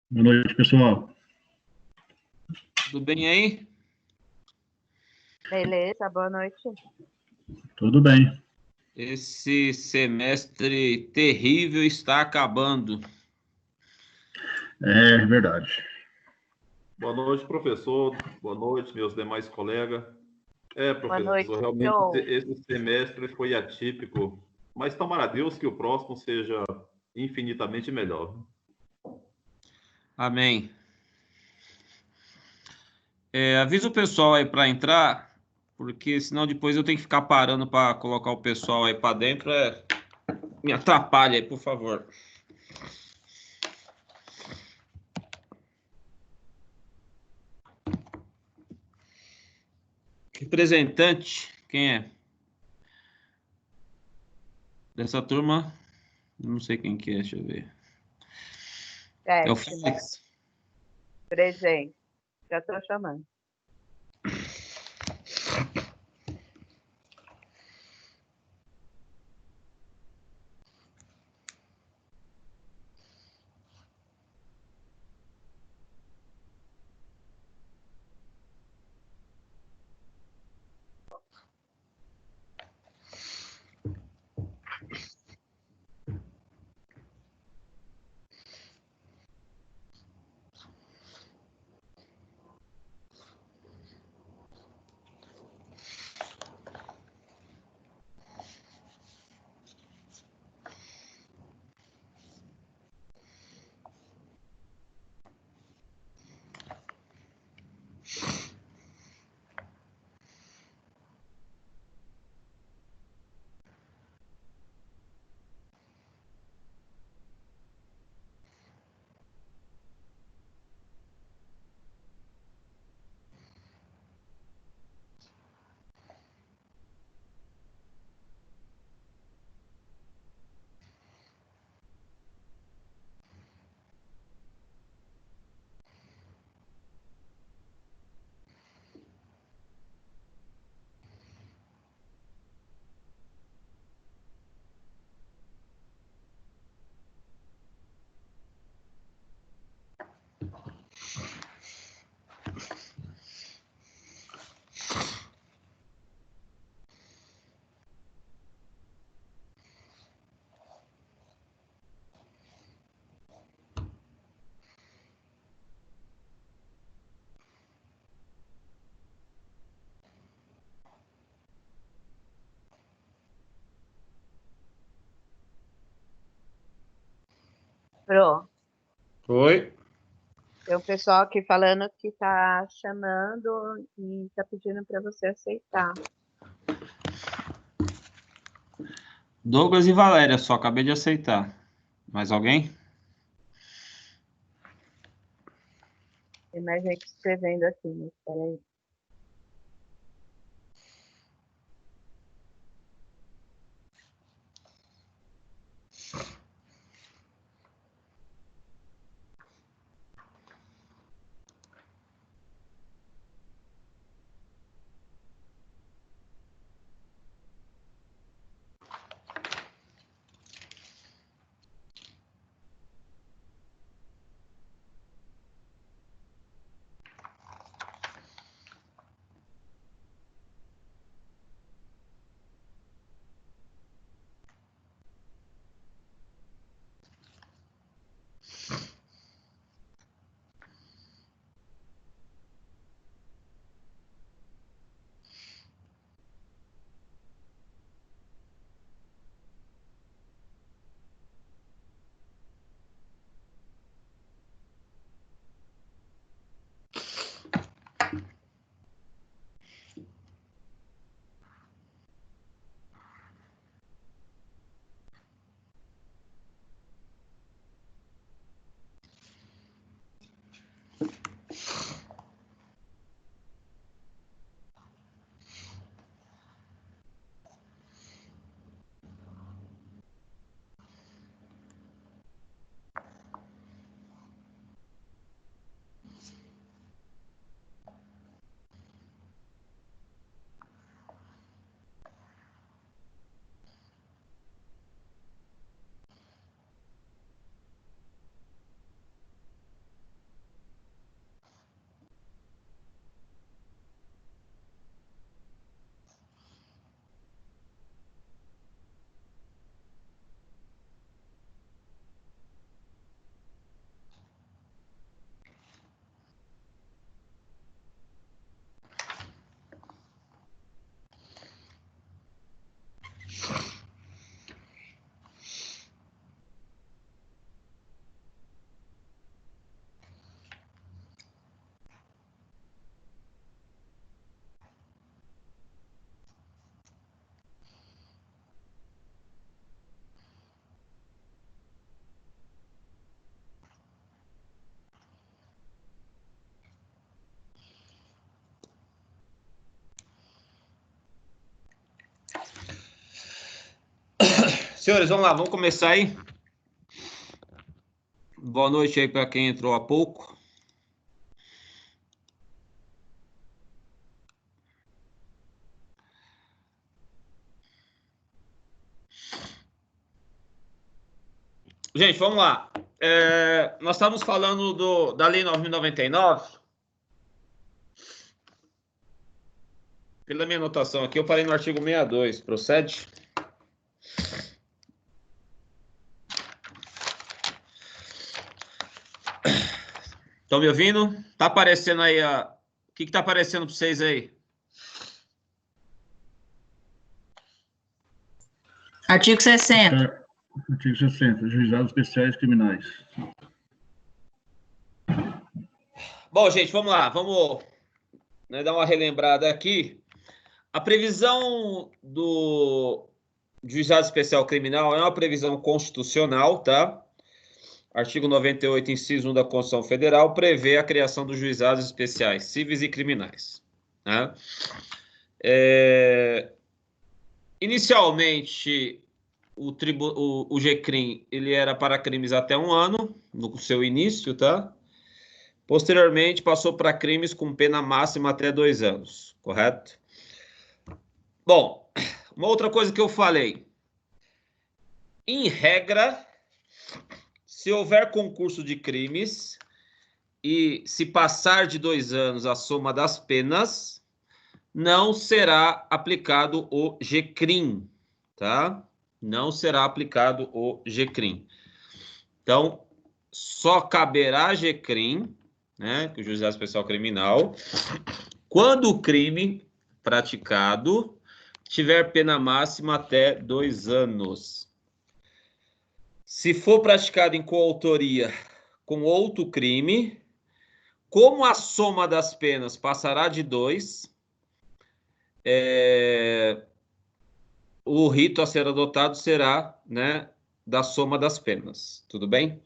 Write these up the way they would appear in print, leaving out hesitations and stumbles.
Boa noite, pessoal. Tudo bem aí? Beleza, boa noite. Tudo bem. Esse semestre terrível está acabando. É verdade. Boa noite, professor. Boa noite, meus demais colegas. Boa noite, Professor, realmente Joe. esse semestre foi atípico, mas tomara a Deus que o próximo seja infinitamente melhor. Amém. Avisa o pessoal aí para entrar, porque senão depois eu tenho que ficar parando para colocar o pessoal aí para dentro. Me atrapalha aí, por favor. Representante, quem é? Dessa turma? Não sei quem que é, deixa eu ver. É o Sétimo, Félix. presente. Já estou chamando. Pro, Oi. tem um pessoal aqui falando que está chamando e está pedindo para você aceitar. Douglas e Valéria, só acabei de aceitar. Mais alguém? Tem mais gente escrevendo aqui, mas peraí. Senhores, vamos lá, vamos começar aí. Boa noite aí para quem entrou há pouco. Gente, vamos lá. Nós estávamos falando da Lei 9.099. Pela minha anotação aqui, eu parei no artigo 62. Procede? Estão me ouvindo? Tá aparecendo aí o que está aparecendo para vocês aí? Artigo 60. Artigo 60. Juizados especiais criminais. Bom, gente, vamos lá. Vamos, né, dar uma relembrada aqui. A previsão do Juizado Especial Criminal é uma previsão constitucional, tá? Artigo 98, inciso 1 da Constituição Federal, prevê a criação dos juizados especiais cíveis e criminais, né? Inicialmente, o GCRIM ele era para crimes até 1 ano, no seu início, tá? Posteriormente, passou para crimes com pena máxima até 2 anos, correto? Bom, uma outra coisa que eu falei. Em regra, se houver concurso de crimes e se passar de 2 anos a soma das penas, não será aplicado o GCRIM, tá? Não será aplicado o GCRIM. Então, só caberá GCRIM, né, que é o Juizado Especial Criminal, quando o crime praticado tiver pena máxima até 2 anos. Se for praticado em coautoria com outro crime, como a soma das penas passará de 2, o rito a ser adotado será, né, da soma das penas. Tudo bem?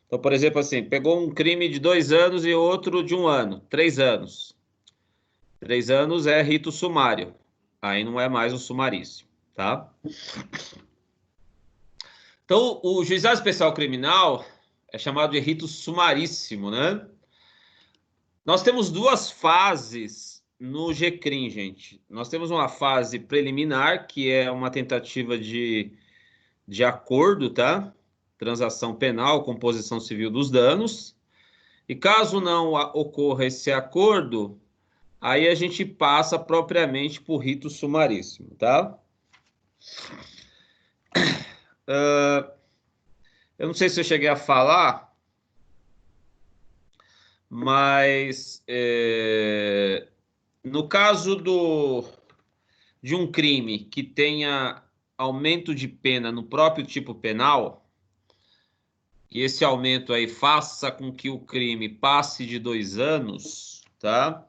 Então, por exemplo, assim, pegou um crime de 2 anos e outro de 1 ano, 3 anos. 3 anos é rito sumário. Aí não é mais o sumarício, tá? Então, o Juizado Especial Criminal é chamado de rito sumaríssimo, né? Nós temos 2 fases no GCRIM, gente. Nós temos uma fase preliminar, que é uma tentativa de acordo, tá? Transação penal, composição civil dos danos. E caso não ocorra esse acordo, aí a gente passa propriamente por rito sumaríssimo, tá? Eu não sei se eu cheguei a falar, mas no caso de um crime que tenha aumento de pena no próprio tipo penal, e esse aumento aí faça com que o crime passe de 2 anos, tá?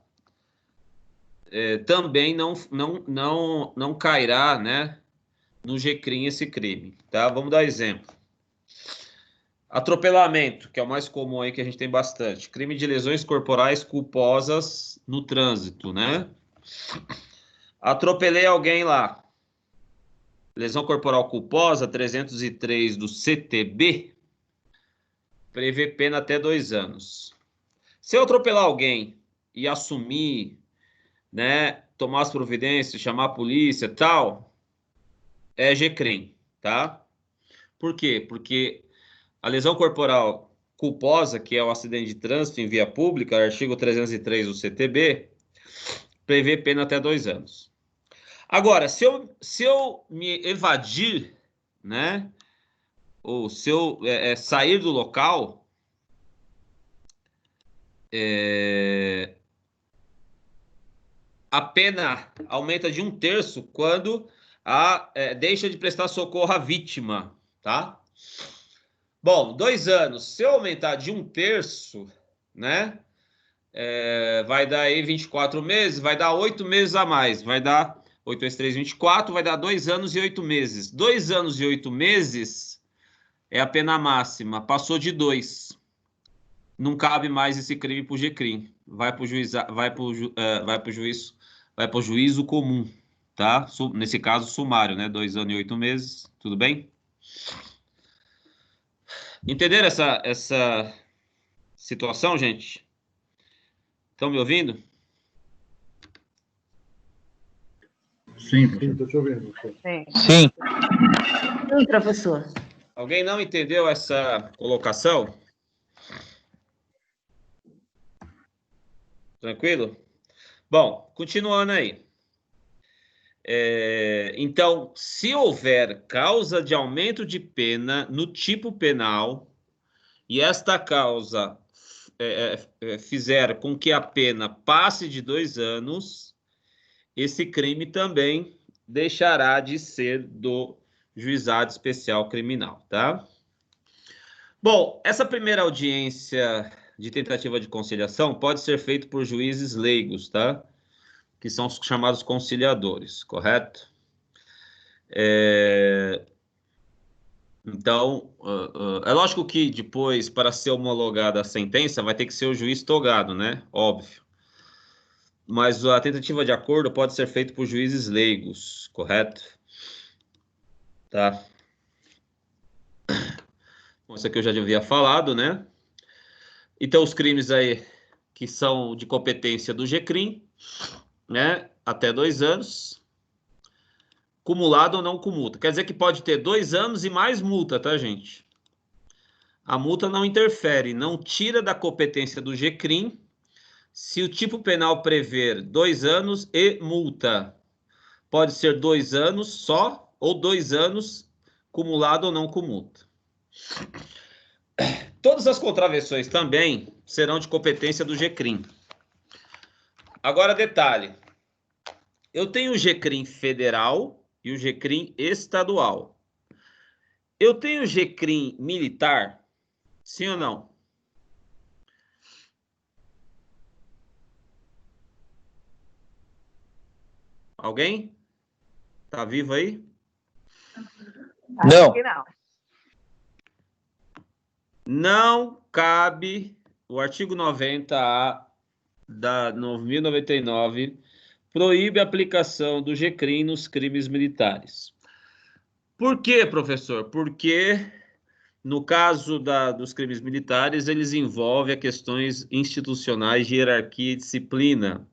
Também não cairá, né, no GCRIM esse crime, tá? Vamos dar exemplo. Atropelamento, que é o mais comum aí, que a gente tem bastante. Crime de lesões corporais culposas no trânsito, né? Atropelei alguém lá. Lesão corporal culposa, 303 do CTB, prevê pena até 2 anos. Se eu atropelar alguém e assumir, né, tomar as providências, chamar a polícia, tal, é GCRIM, tá? Por quê? Porque a lesão corporal culposa, que é o acidente de trânsito em via pública, artigo 303 do CTB, prevê pena até 2 anos. Agora, se eu me evadir, né, ou se eu sair do local, a pena aumenta de 1/3 quando deixa de prestar socorro à vítima, tá? Bom, 2 anos. Se eu aumentar de 1/3, né, vai dar aí 24 meses, vai dar 8 meses a mais, vai dar 8 vezes 3, 24, vai dar 2 anos e 8 meses. 2 anos e 8 meses é a pena máxima, passou de 2. Não cabe mais esse crime para o GCRIM. Vai para o juízo comum, tá? Nesse caso, sumário, né? 2 anos e 8 meses, tudo bem? Entenderam essa situação, gente? Estão me ouvindo? Sim, Sim, professor. estou te ouvindo. Sim. Sim, professor. Alguém não entendeu essa colocação? Tranquilo? Bom, continuando aí. Então, se houver causa de aumento de pena no tipo penal e esta causa fizer com que a pena passe de 2 anos, esse crime também deixará de ser do Juizado Especial Criminal, tá? Bom, essa primeira audiência de tentativa de conciliação pode ser feita por juízes leigos, tá? Que são os chamados conciliadores, correto? Então, é lógico que depois, para ser homologada a sentença, vai ter que ser o juiz togado, né? Óbvio. Mas a tentativa de acordo pode ser feita por juízes leigos, correto? Tá? Bom, isso aqui eu já havia falado, né? Então, os crimes aí que são de competência do GCRIM, né? Até 2 anos. Cumulado ou não com multa. Quer dizer que pode ter 2 anos e mais multa, tá, gente? A multa não interfere, não tira da competência do GCRIM se o tipo penal prever 2 anos e multa. Pode ser 2 anos só ou 2 anos cumulado ou não com multa. Todas as contravenções também serão de competência do GCRIM. Agora, detalhe. Eu tenho o GCRIM federal e o GCRIM estadual. Eu tenho o GCRIM militar? Sim ou não? Alguém? Tá vivo aí? Acho que não. Não cabe o artigo 90A da 9.099 proíbe a aplicação do GCRIM nos crimes militares. Por quê, professor? Porque no caso dos crimes militares, eles envolvem questões institucionais de hierarquia e disciplina.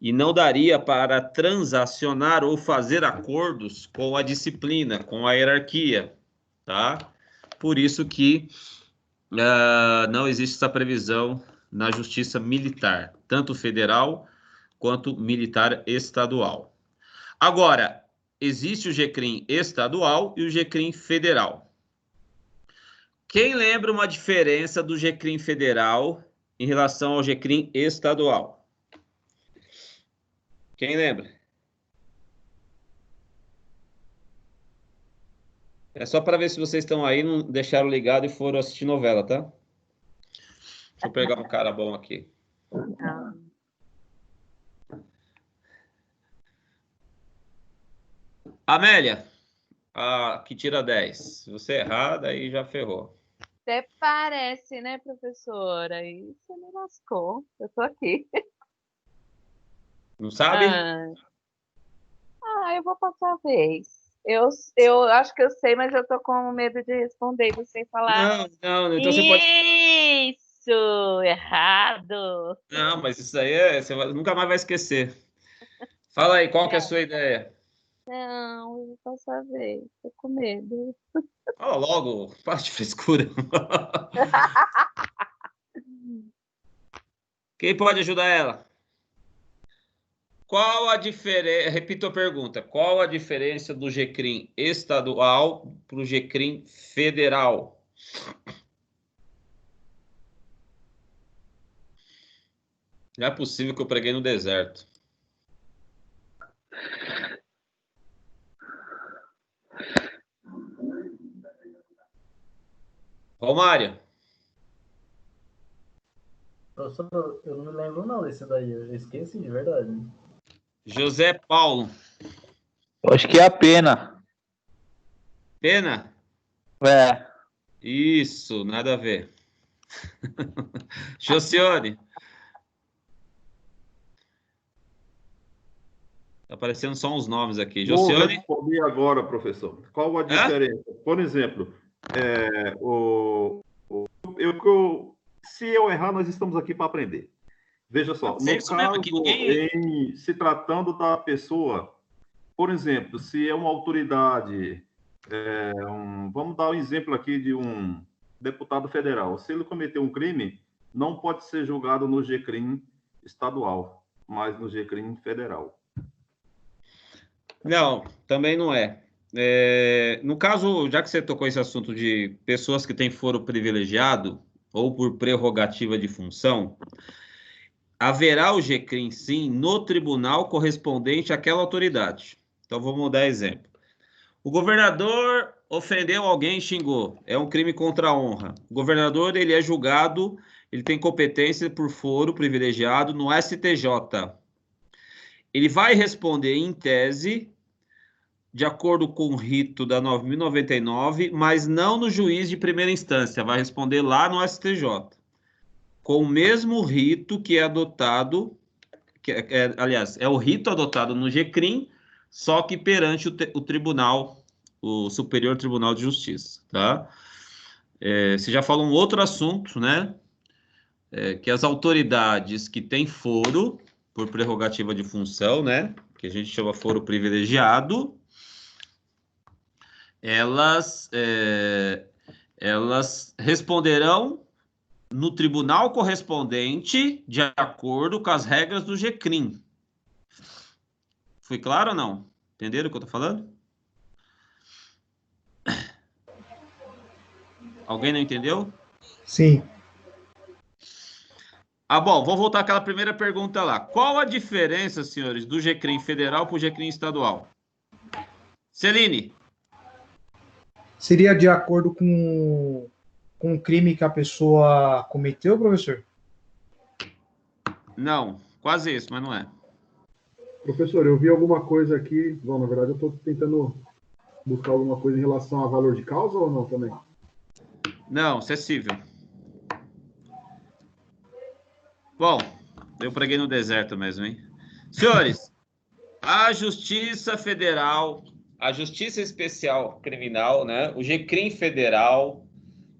E não daria para transacionar ou fazer acordos com a disciplina, com a hierarquia, tá? Por isso que não existe essa previsão na justiça militar, tanto federal quanto militar estadual. Agora, existe o GCRIM estadual e o GCRIM federal. Quem lembra uma diferença do GCRIM federal em relação ao GCRIM estadual? Quem lembra? É só para ver se vocês estão aí, não deixaram ligado e foram assistir novela, tá? Deixa eu pegar um cara bom aqui. Amélia, que tira 10. Se você errar, daí já ferrou. Até parece, né, professora? Aí você me lascou. Eu tô aqui. Não sabe? Eu vou passar a vez. Eu acho que eu sei, mas eu tô com medo de responder e você falar. Não. Então você pode. Isso! Errado! Não, mas isso aí você nunca mais vai esquecer. Fala aí, qual que é a sua ideia? Não, eu vou passar a vez. Tô com medo. Fala logo, para de frescura. Quem pode ajudar ela? Qual a diferença? Repito a pergunta. Qual a diferença do GCRIM estadual para o GCRIM federal? Não é possível que eu preguei no deserto. Romário. Professor, eu não me lembro não desse daí, eu esqueci de verdade. José Paulo. Acho que é a pena. Pena? É. Isso, nada a ver. Josiane. Tá aparecendo só uns nomes aqui. Vou Josiane? responder agora, professor. Qual a diferença? Por exemplo, se eu errar, nós estamos aqui para aprender. Veja só, Pode ser no isso mesmo, caso, que ninguém- se tratando da pessoa, por exemplo, se é uma autoridade, vamos dar um exemplo aqui de um deputado federal. Se ele cometeu um crime, não pode ser julgado no GCRIM estadual, mas no GCRIM federal. Não, também não é. No caso, já que você tocou esse assunto de pessoas que têm foro privilegiado ou por prerrogativa de função, haverá o GCRIM, sim, no tribunal correspondente àquela autoridade. Então, vamos dar exemplo. O governador ofendeu alguém e xingou. É um crime contra a honra. O governador, ele é julgado, ele tem competência por foro privilegiado no STJ. Ele vai responder em tese, de acordo com o rito da 9.099, mas não no juiz de primeira instância, vai responder lá no STJ. Com o mesmo rito que é adotado, aliás, é o rito adotado no GCRIM, só que perante o tribunal, o Superior Tribunal de Justiça, tá? Você já falou um outro assunto, né? Que as autoridades que têm foro, por prerrogativa de função, né? Que a gente chama foro privilegiado, elas responderão no tribunal correspondente de acordo com as regras do GCRIM. Foi claro ou não? Entenderam o que eu tô falando? Alguém não entendeu? Sim. Bom, vou voltar àquela primeira pergunta lá. Qual a diferença, senhores, do GCRIM federal para o GCRIM estadual? Celine? Seria de acordo com o crime que a pessoa cometeu, professor? Não, quase isso, mas não é. Professor, eu vi alguma coisa aqui. Bom, na verdade, eu estou tentando buscar alguma coisa em relação a valor de causa ou não também? Não, acessível. Bom, eu preguei no deserto mesmo, hein? Senhores, a Justiça Federal, a Justiça Especial Criminal, né? O GCRIM Federal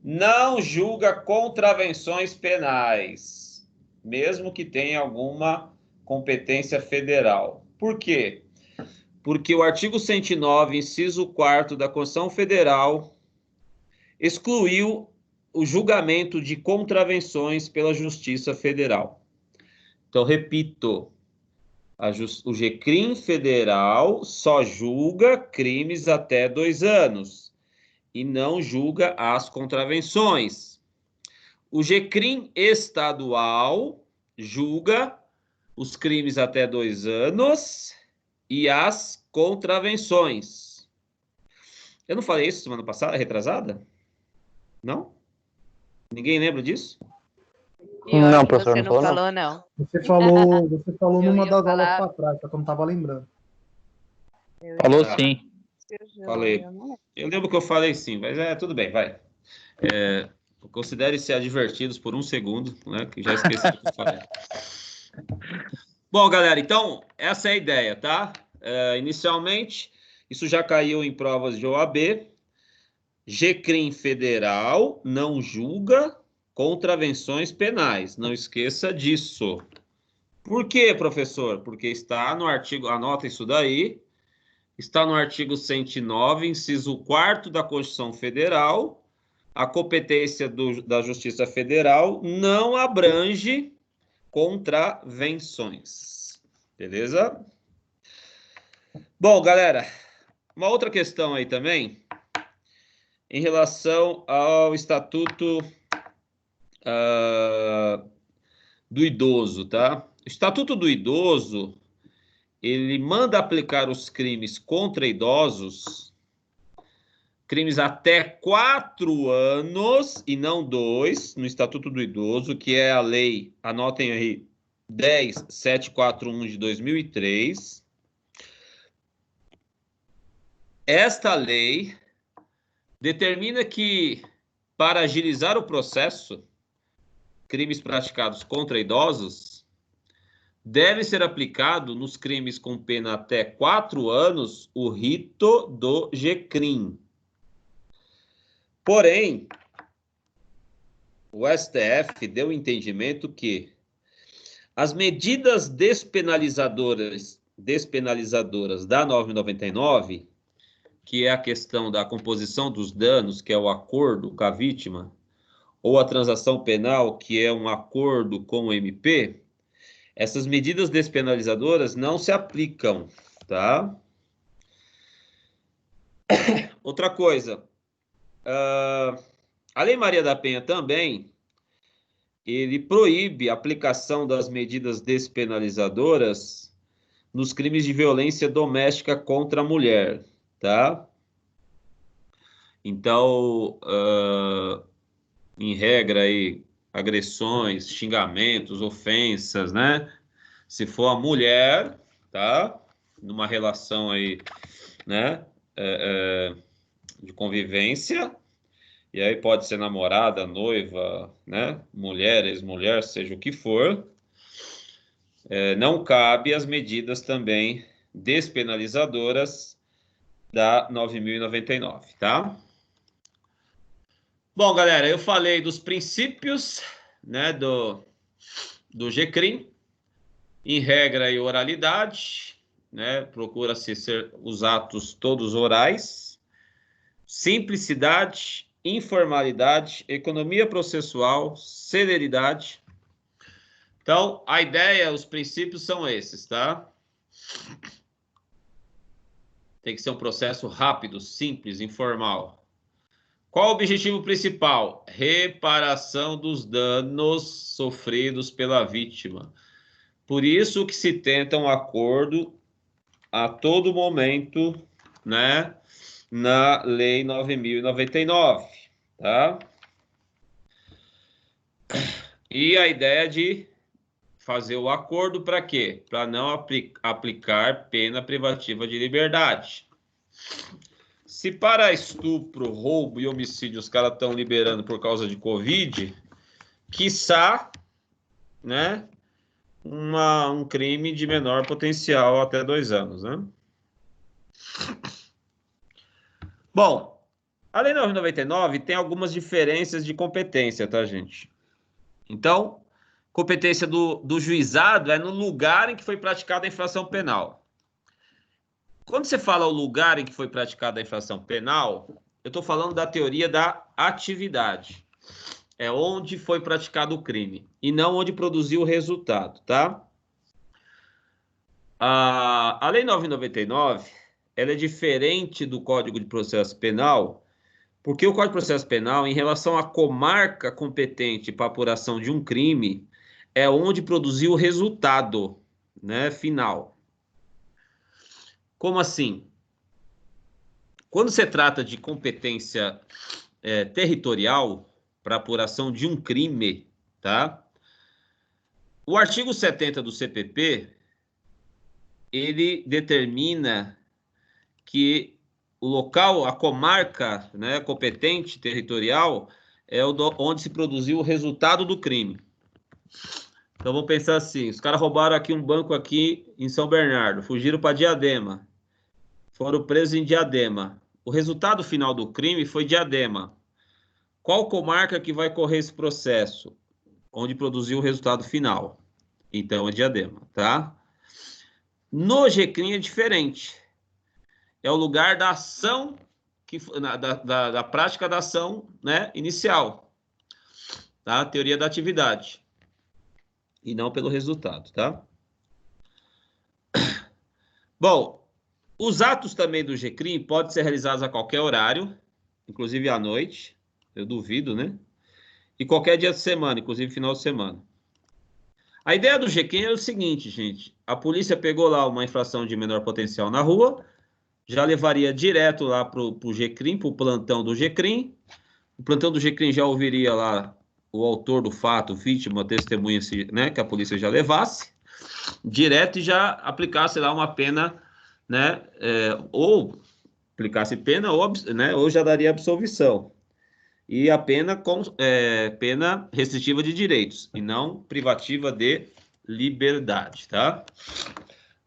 não julga contravenções penais, mesmo que tenha alguma competência federal. Por quê? Porque o artigo 109, inciso 4º da Constituição Federal excluiu o julgamento de contravenções pela Justiça Federal. Então, repito, o GCRIM Federal só julga crimes até 2 anos e não julga as contravenções. O GCRIM estadual julga os crimes até 2 anos e as contravenções. Eu não falei isso semana passada, retrasada? Não? Ninguém lembra disso? Não, professor, Você não não falou, falou, não. Você falou Eu numa ia das falar- aulas para trás, só que eu não estava lembrando. Falou sim. Falei. Eu lembro que eu falei sim, mas tudo bem, vai. Considere-se advertidos por 1 segundo, né? Que já esqueci o que eu falei. Bom, galera, então, essa é a ideia, tá? Inicialmente, isso já caiu em provas de OAB. GCRIM Federal não julga contravenções penais. Não esqueça disso. Por quê, professor? Porque está no artigo, anota isso daí, está no artigo 109, inciso 4º da Constituição Federal, a competência da Justiça Federal não abrange contravenções. Beleza? Bom, galera, uma outra questão aí também, em relação ao Estatuto do Idoso, tá? O Estatuto do Idoso, ele manda aplicar os crimes contra idosos, crimes até 4 anos e não 2, no Estatuto do Idoso, que é a lei, anotem aí, 10.741 de 2003. Esta lei determina que, para agilizar o processo, crimes praticados contra idosos, deve ser aplicado nos crimes com pena até 4 anos o rito do GCRIM. Porém, o STF deu o entendimento que as medidas despenalizadoras da 999, que é a questão da composição dos danos, que é o acordo com a vítima, ou a transação penal, que é um acordo com o MP, essas medidas despenalizadoras não se aplicam, tá? Outra coisa, a Lei Maria da Penha também, ele proíbe a aplicação das medidas despenalizadoras nos crimes de violência doméstica contra a mulher, tá? Então, em regra aí, agressões, xingamentos, ofensas, né? Se for a mulher, tá? Numa relação aí, né? De convivência, e aí pode ser namorada, noiva, né? Mulher, ex-mulher, seja o que for, não cabe as medidas também despenalizadoras da 9.099, tá? Bom, galera, eu falei dos princípios, né, do GCRIM, em regra e oralidade, né, procura-se ser os atos todos orais, simplicidade, informalidade, economia processual, celeridade. Então, a ideia, os princípios são esses, tá? Tem que ser um processo rápido, simples, informal. Qual o objetivo principal? Reparação dos danos sofridos pela vítima. Por isso que se tenta um acordo a todo momento, né, na Lei 9.099, tá? E a ideia de fazer o acordo para quê? Para não aplicar pena privativa de liberdade. Se para estupro, roubo e homicídio os caras estão liberando por causa de Covid, quiçá, né, um crime de menor potencial até 2 anos, né? Bom, a Lei 9.099 tem algumas diferenças de competência, tá, gente? Então, competência do juizado é no lugar em que foi praticada a infração penal. Quando você fala o lugar em que foi praticada a infração penal, eu estou falando da teoria da atividade. É onde foi praticado o crime e não onde produziu o resultado, tá? A Lei 9.099, ela é diferente do Código de Processo Penal, porque o Código de Processo Penal, em relação à comarca competente para apuração de um crime, é onde produziu o resultado, né, final. Como assim? Quando se trata de competência territorial para apuração de um crime, tá? O artigo 70 do CPP, ele determina que o local, a comarca, né, competente territorial, é onde se produziu o resultado do crime. Então vamos pensar assim, os caras roubaram aqui um banco aqui em São Bernardo, fugiram para Diadema, foram presos em Diadema. O resultado final do crime foi Diadema. Qual comarca que vai correr esse processo? Onde produziu o resultado final. Então é Diadema, tá? No GCRIM é diferente. É o lugar da ação, da prática da ação, né, inicial. Tá? Teoria da atividade. E não pelo resultado, tá? Bom, os atos também do GCRIM podem ser realizados a qualquer horário, inclusive à noite, eu duvido, né? E qualquer dia de semana, inclusive final de semana. A ideia do GCRIM é o seguinte, gente. A polícia pegou lá uma infração de menor potencial na rua, já levaria direto lá para o GCRIM, para o plantão do GCRIM. O plantão do GCRIM já ouviria lá o autor do fato, vítima, testemunha, né, que a polícia já levasse, direto e já aplicasse lá uma pena, né, ou aplicasse pena, ou já daria absolvição. E a pena pena restritiva de direitos, e não privativa de liberdade, tá?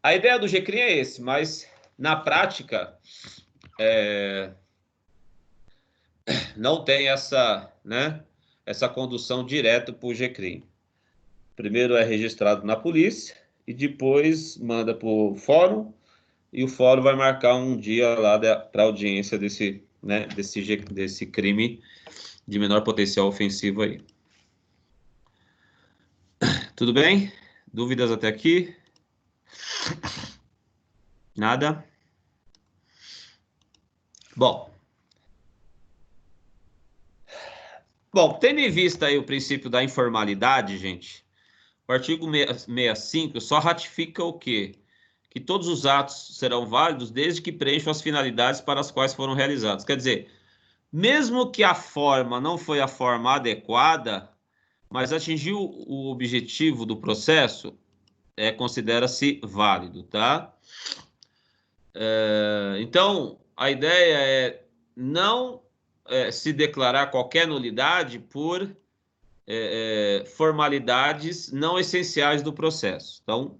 A ideia do GCRIM é esse, mas na prática não tem essa, né, essa condução direta para o GCRIM. Primeiro é registrado na polícia e depois manda para o fórum e o fórum vai marcar um dia lá para audiência desse, né, desse crime de menor potencial ofensivo aí. Tudo bem? Dúvidas até aqui? Nada? Bom, tendo em vista aí o princípio da informalidade, gente, o artigo 65 só ratifica o quê? Que todos os atos serão válidos desde que preencham as finalidades para as quais foram realizados. Quer dizer, mesmo que a forma não foi a forma adequada, mas atingiu o objetivo do processo, considera-se válido, tá? Então, a ideia é não se declarar qualquer nulidade por formalidades não essenciais do processo. Então,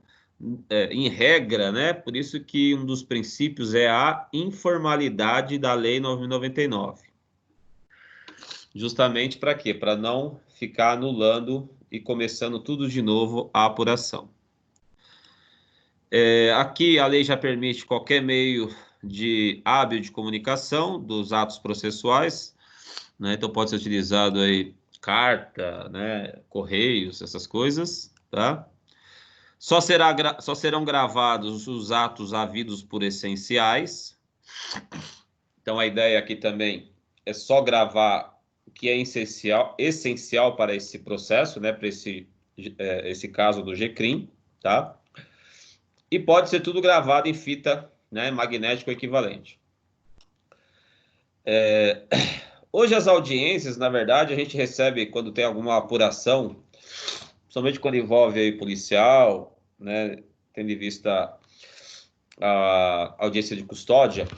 em regra, né? Por isso que um dos princípios é a informalidade da Lei 9.099. Justamente para quê? Para não ficar anulando e começando tudo de novo a apuração. Aqui a lei já permite qualquer meio hábil de comunicação dos atos processuais, né? Então pode ser utilizado aí carta, né? Correios, essas coisas, tá? Só serão gravados os atos havidos por essenciais. Então a ideia aqui também é só gravar o que é essencial para esse processo, né? Para esse caso do GCRIM, tá? E pode ser tudo gravado em fita, né, magnético equivalente. Hoje as audiências, na verdade, a gente recebe quando tem alguma apuração, principalmente quando envolve aí policial, né, tendo em vista a audiência de custódia,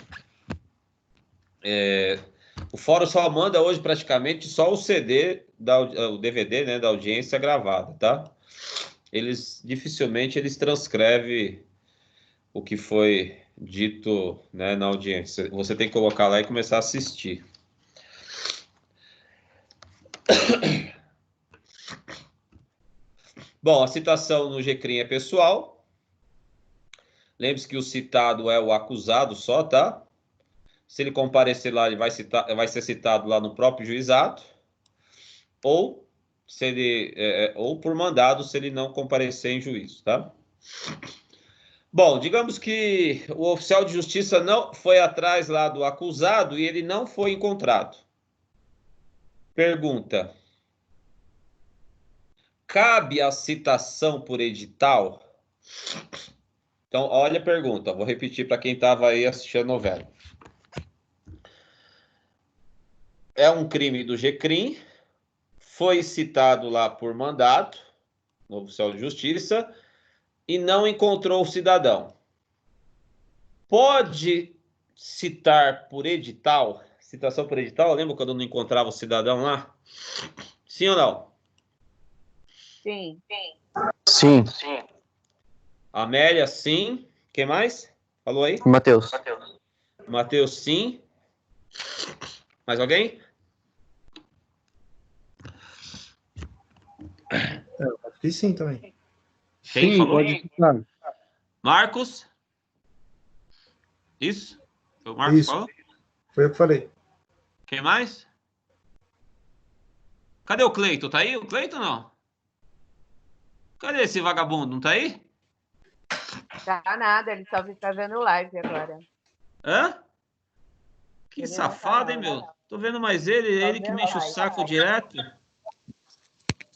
o fórum só manda hoje praticamente só o CD, o DVD, né, da audiência gravada, tá? Dificilmente eles transcrevem o que foi dito, né, na audiência. Você tem que colocar lá e começar a assistir. Bom, a citação no GCRIM é pessoal. Lembre-se que o citado é o acusado só, tá? Se ele comparecer lá, ele vai ser citado lá no próprio juizado. Ou por mandado, se ele não comparecer em juízo, tá? Bom, digamos que o oficial de justiça não foi atrás lá do acusado e ele não foi encontrado. Pergunta: cabe a citação por edital? Então, olha a pergunta. Vou repetir para quem estava aí assistindo a novela. É um crime do GCRIM, foi citado lá por mandado, no oficial de justiça, e não encontrou o cidadão. Pode citar por edital? Citação por edital? Lembra quando não encontrava o cidadão lá? Sim ou não? Sim. Sim. Amélia, sim. Quem mais? Falou aí? Matheus. Matheus, sim. Mais alguém? Acho que sim também. Quem Sim, falou? pode citar. Marcos? Isso? Foi o Marcos que Isso. falou? Foi eu que falei. Quem mais? Cadê o Cleiton? Tá aí? O Cleiton não? Cadê esse vagabundo? Não tá aí? Tá nada, ele só tá vendo live agora. Hã? Que Ele não safado, tá hein, na meu? live. Tô vendo mais ele que vendo me enche o live. saco direto.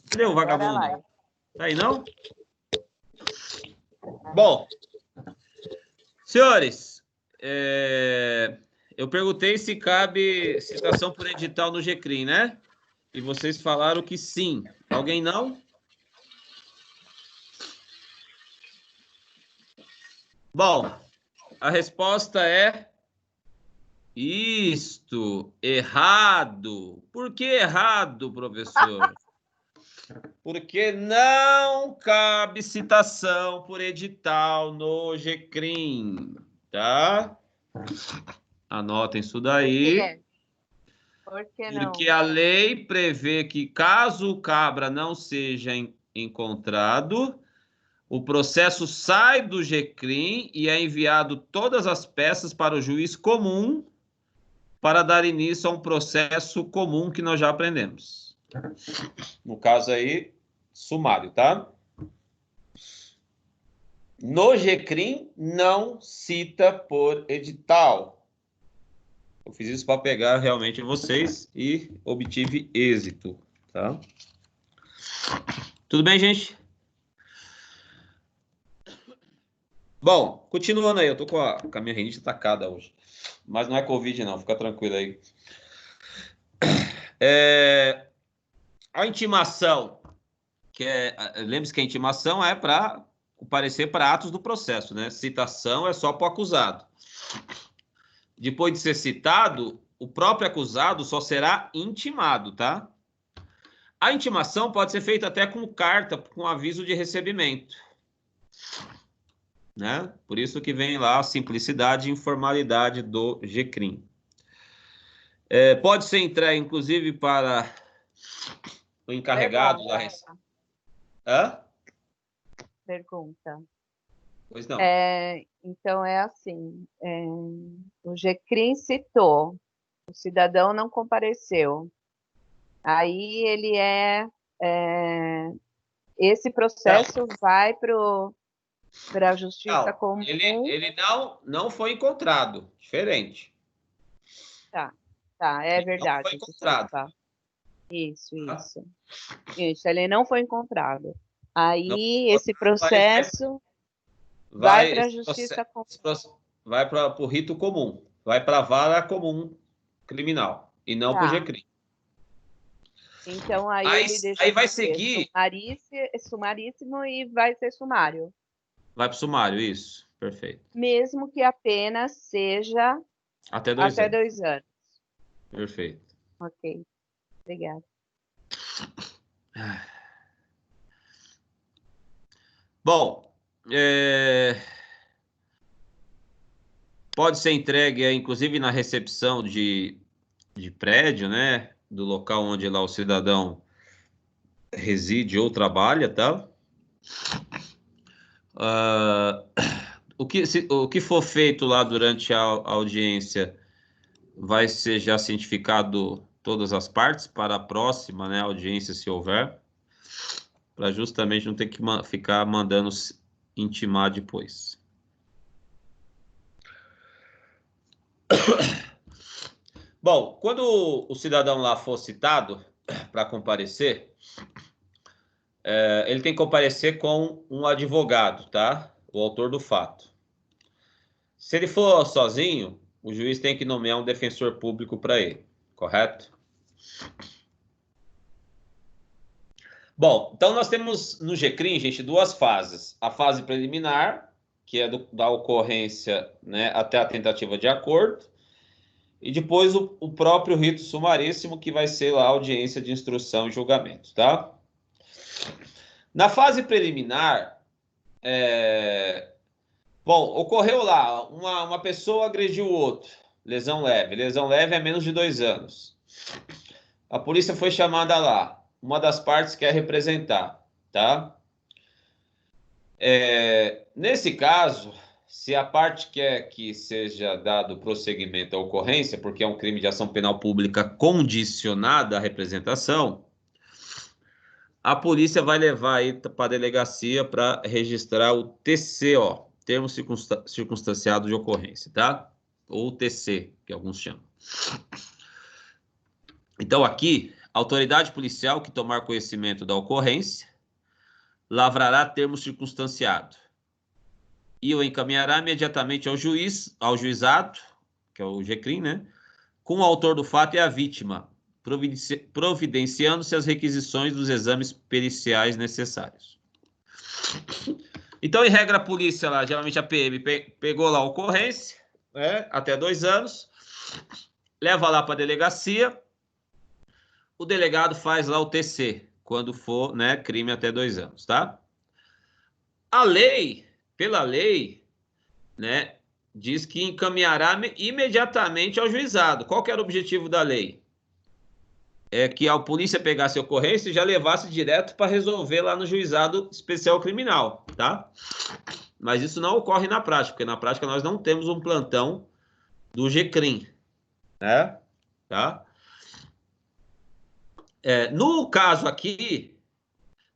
Cadê o Agora vagabundo? live. Tá aí, não? Bom, senhores, eu perguntei se cabe citação por edital no GCRIM, né? E vocês falaram que sim. Alguém não? Bom, a resposta é isto, errado. Por que errado, professor? Porque não cabe citação por edital no GCRIM, tá? Anotem isso daí. Por que não? Porque a lei prevê que, caso o cabra não seja encontrado, o processo sai do GCRIM e é enviado todas as peças para o juiz comum para dar início a um processo comum que nós já aprendemos. No caso aí, sumário, tá? No GCRIM, não cita por edital. Eu fiz isso para pegar realmente vocês e obtive êxito, tá? Tudo bem, gente? Bom, continuando aí, eu tô com a minha rinite atacada hoje. Mas não é Covid, não, fica tranquilo aí. A intimação, lembre-se que a intimação é para comparecer para atos do processo, né? Citação é só para o acusado. Depois de ser citado, o próprio acusado só será intimado, tá? A intimação pode ser feita até com carta, com aviso de recebimento, né? Por isso que vem lá a simplicidade e informalidade do GCRIM. Pode ser entregue, inclusive, para o encarregado da Receita. Hã? Pergunta. Pois não. Então, é assim, o GCRIM citou, o cidadão não compareceu. Aí ele esse processo vai para a Justiça Comum. Ele não foi encontrado, diferente. Tá, é verdade. Não foi encontrado. Desculpa. Isso. Isso, ele não foi encontrado. Aí esse processo vai para a Justiça Comum. Vai para o rito comum, vai para a vara comum criminal e não para o GCRIM. Então aí ele deixa aí vai seguir sumaríssimo e vai ser sumário. Vai para o sumário, isso, perfeito. Mesmo que a pena seja até 2 anos. Perfeito. Ok, obrigada. Bom, pode ser entregue, inclusive, na recepção de prédio, né? Do local onde lá o cidadão reside ou trabalha, tá? O que for feito lá durante a audiência vai ser já cientificado todas as partes para a próxima, né, audiência, se houver, para justamente não ter que ficar mandando intimar depois. Bom, quando o cidadão lá for citado para comparecer, ele tem que comparecer com um advogado, tá? O autor do fato. Se ele for sozinho, o juiz tem que nomear um defensor público para ele, correto? Bom, então nós temos no GCRIM, gente, 2 fases. A fase preliminar, que é da ocorrência, né, até a tentativa de acordo, e depois o próprio rito sumaríssimo, que vai ser lá a audiência de instrução e julgamento, tá? Na fase preliminar, bom, ocorreu lá, uma pessoa agrediu o outro, lesão leve. Lesão leve é menos de 2 anos. A polícia foi chamada lá, uma das partes quer representar, tá? Nesse caso, se a parte quer que seja dado prosseguimento à ocorrência, porque é um crime de ação penal pública condicionada à representação, a polícia vai levar aí para a delegacia para registrar o TCO, termo circunstanciado de ocorrência, tá? Ou TC, que alguns chamam. Então, aqui, a autoridade policial que tomar conhecimento da ocorrência lavrará termo circunstanciado e o encaminhará imediatamente ao juizado, que é o GCRIM, né? Com o autor do fato e a vítima, providenciando-se as requisições dos exames periciais necessários. Então, em regra, a polícia lá, geralmente a PM, pegou lá a ocorrência, né, até 2 anos, leva lá para a delegacia, o delegado faz lá o TC, quando for, né, crime até 2 anos, tá? A lei, pela lei, né, diz que encaminhará imediatamente ao juizado. Qual que era o objetivo da lei? É que a polícia pegasse a ocorrência e já levasse direto para resolver lá no juizado especial criminal, tá? Mas isso não ocorre na prática, porque na prática nós não temos um plantão do GCRIM, né? Tá? No caso aqui,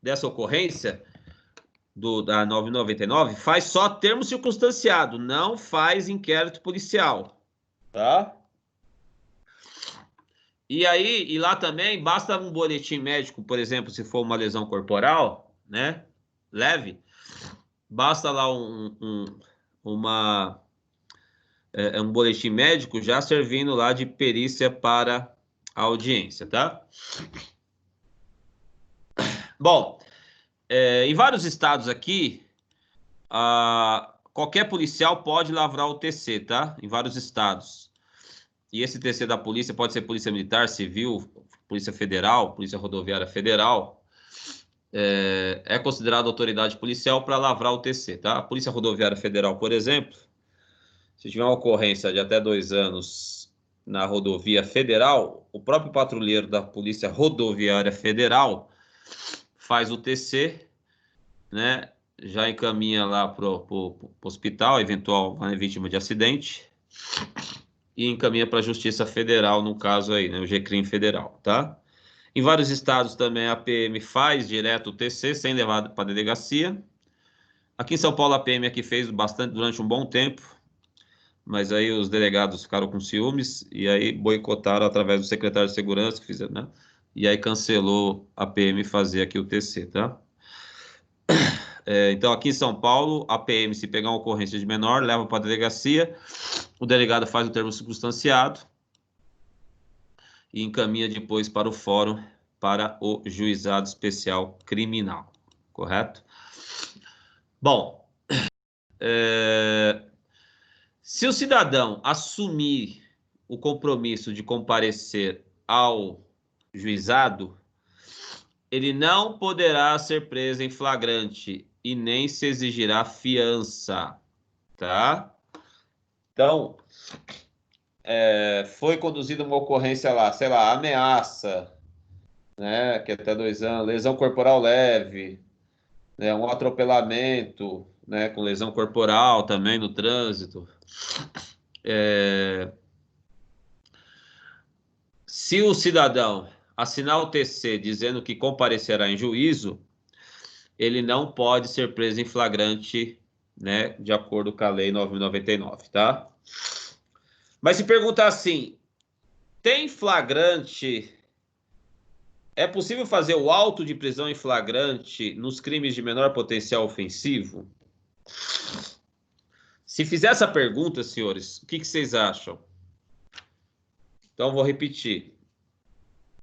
dessa ocorrência, da 999, faz só termo circunstanciado, não faz inquérito policial, tá? E aí, e lá também, basta um boletim médico, por exemplo, se for uma lesão corporal, né, leve, basta lá um boletim médico já servindo lá de perícia para a audiência, tá? Bom, em vários estados aqui, qualquer policial pode lavrar o TC, tá? Em vários estados. E esse TC da polícia pode ser polícia militar, civil, polícia federal, polícia rodoviária federal. É considerado autoridade policial para lavrar o TC, tá? A polícia rodoviária federal, por exemplo, se tiver uma ocorrência de até 2 anos na rodovia federal, o próprio patrulheiro da polícia rodoviária federal faz o TC, né? Já encaminha lá pro hospital, eventual vítima de acidente, e encaminha para a Justiça Federal, no caso aí, né, o GCRIM federal, tá? Em vários estados também a PM faz direto o TC, sem levar para a delegacia. Aqui em São Paulo a PM aqui fez bastante durante um bom tempo, mas aí os delegados ficaram com ciúmes e aí boicotaram através do secretário de segurança que fizeram, né? E aí cancelou a PM fazer aqui o TC, tá? Então, aqui em São Paulo, a PM, se pegar uma ocorrência de menor, leva para a delegacia, o delegado faz o termo circunstanciado e encaminha depois para o fórum, para o juizado especial criminal, correto? Bom, se o cidadão assumir o compromisso de comparecer ao juizado, ele não poderá ser preso em flagrante e nem se exigirá fiança, tá? Então, foi conduzida uma ocorrência lá, sei lá, ameaça, né, que é até 2 anos, lesão corporal leve, né, um atropelamento, né, com lesão corporal também no trânsito. Se o cidadão assinar o TC dizendo que comparecerá em juízo, ele não pode ser preso em flagrante, né, de acordo com a lei 9.099, tá? Mas se perguntar assim, tem flagrante, é possível fazer o auto de prisão em flagrante nos crimes de menor potencial ofensivo? Se fizer essa pergunta, senhores, o que vocês acham? Então, vou repetir.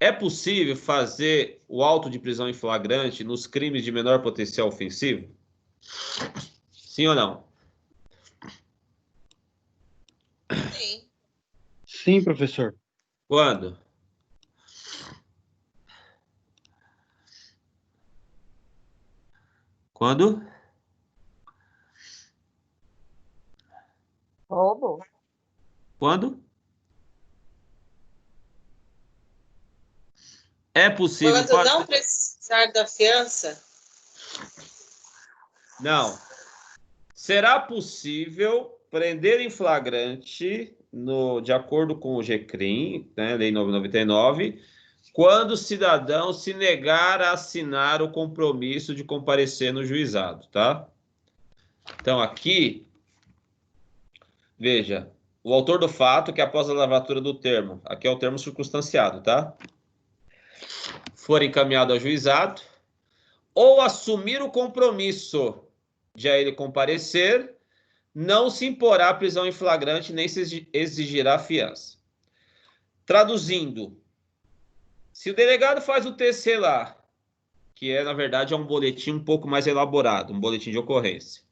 É possível fazer o auto de prisão em flagrante nos crimes de menor potencial ofensivo? Sim ou não? Sim. Sim, professor. Quando? Quando? Roubo? Quando? É possível... Quando não precisar da fiança? Não. Será possível prender em flagrante, de acordo com o GCRIM, né, Lei 9.099, quando o cidadão se negar a assinar o compromisso de comparecer no juizado, tá? Então, aqui, veja, o autor do fato, que após a lavratura do termo, aqui é o termo circunstanciado, tá? For encaminhado ao juizado, ou assumir o compromisso de a ele comparecer, não se imporá prisão em flagrante, nem se exigirá fiança. Traduzindo, se o delegado faz o TC lá, que na verdade, é um boletim um pouco mais elaborado, um boletim de ocorrência,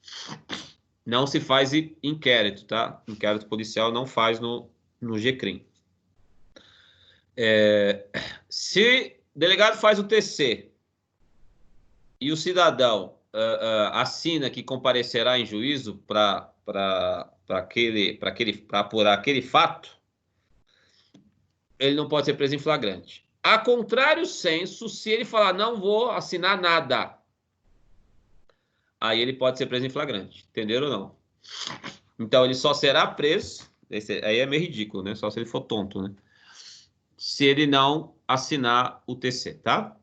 não se faz inquérito, tá? Inquérito policial não faz no GCRIM. Se o delegado faz o TC e o cidadão assina que comparecerá em juízo para apurar aquele fato, ele não pode ser preso em flagrante. A contrário senso, se ele falar não vou assinar nada, aí ele pode ser preso em flagrante. Entenderam ou não? Então ele só será preso, aí é meio ridículo, né? Só se ele for tonto, né? Se ele não assinar o TC, tá?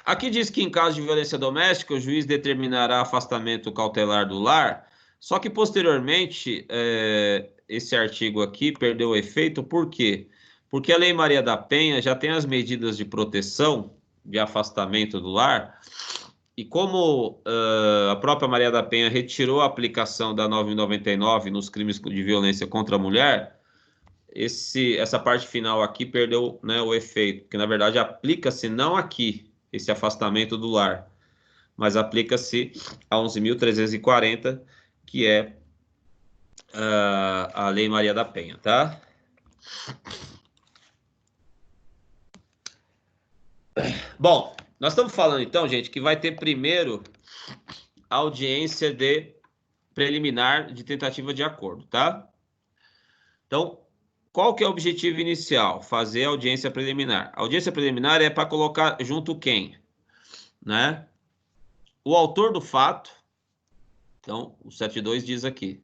Aqui diz que em caso de violência doméstica, o juiz determinará afastamento cautelar do lar, só que posteriormente esse artigo aqui perdeu o efeito, por quê? Porque a Lei Maria da Penha já tem as medidas de proteção de afastamento do lar, e como a própria Maria da Penha retirou a aplicação da 999 nos crimes de violência contra a mulher, essa parte final aqui perdeu, né, o efeito, porque na verdade aplica-se não aqui, esse afastamento do lar, mas aplica-se a 11.340, que é a Lei Maria da Penha, tá? Bom, nós estamos falando então, gente, que vai ter primeiro a audiência de preliminar de tentativa de acordo, tá? Então, qual que é o objetivo inicial? Fazer a audiência preliminar. A audiência preliminar é para colocar junto quem? Né? O autor do fato. Então, o 72 diz aqui.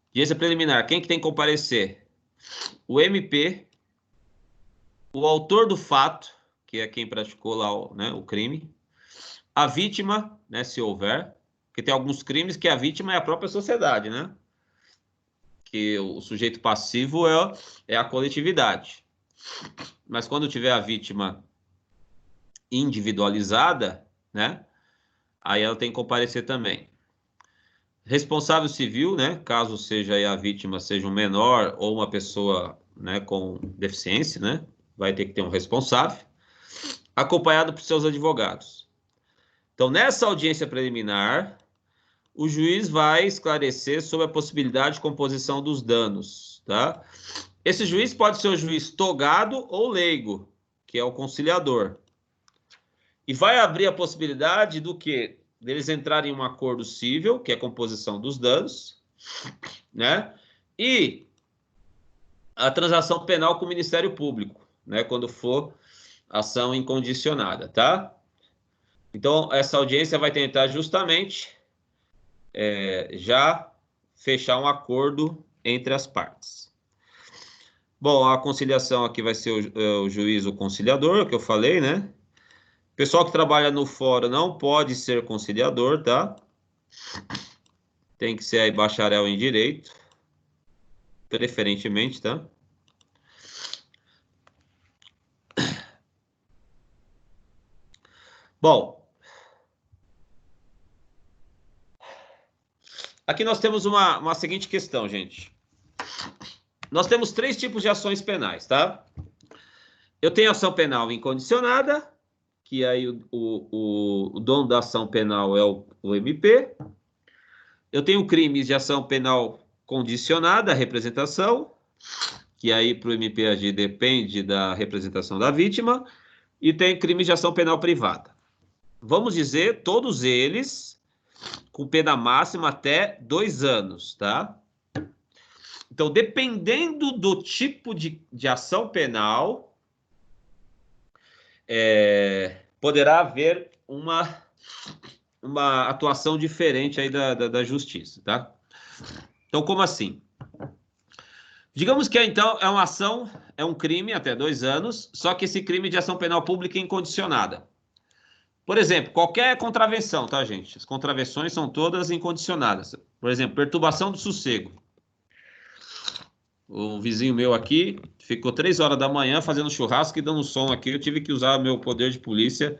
Audiência preliminar, quem que tem que comparecer? O MP, o autor do fato, que é quem praticou lá o crime, a vítima, né, se houver, porque tem alguns crimes que a vítima é a própria sociedade, né? Que o sujeito passivo é a coletividade. Mas quando tiver a vítima individualizada, né, aí ela tem que comparecer também. Responsável civil, né, caso seja aí a vítima seja um menor ou uma pessoa, né, com deficiência, né, vai ter que ter um responsável, acompanhado por seus advogados. Então, nessa audiência preliminar, o juiz vai esclarecer sobre a possibilidade de composição dos danos, tá? Esse juiz pode ser o juiz togado ou leigo, que é o conciliador. E vai abrir a possibilidade do quê? Deles entrarem em um acordo cível, que é a composição dos danos, né? E a transação penal com o Ministério Público, né? Quando for ação incondicionada, tá? Então, essa audiência vai tentar justamente já fechar um acordo entre as partes. Bom, a conciliação aqui vai ser o juiz, o conciliador, que eu falei, né? Pessoal que trabalha no fórum não pode ser conciliador, tá? Tem que ser aí bacharel em direito, preferentemente, tá? Bom, aqui nós temos uma seguinte questão, gente. Nós temos 3 tipos de ações penais, tá? Eu tenho ação penal incondicionada, que aí o dono da ação penal é o MP. Eu tenho crimes de ação penal condicionada, a representação, que aí para o MP agir depende da representação da vítima. E tem crimes de ação penal privada. Vamos dizer, todos eles com pena máxima até 2 anos, tá? Então, dependendo do tipo de ação penal, poderá haver uma atuação diferente aí da justiça, tá? Então, como assim? Digamos que, então, é uma ação, é um crime até 2 anos, só que esse crime de ação penal pública é incondicionada. Por exemplo, qualquer contravenção, tá, gente? As contravenções são todas incondicionadas. Por exemplo, perturbação do sossego. Um vizinho meu aqui ficou 3 horas da manhã fazendo churrasco e dando som aqui. Eu tive que usar meu poder de polícia,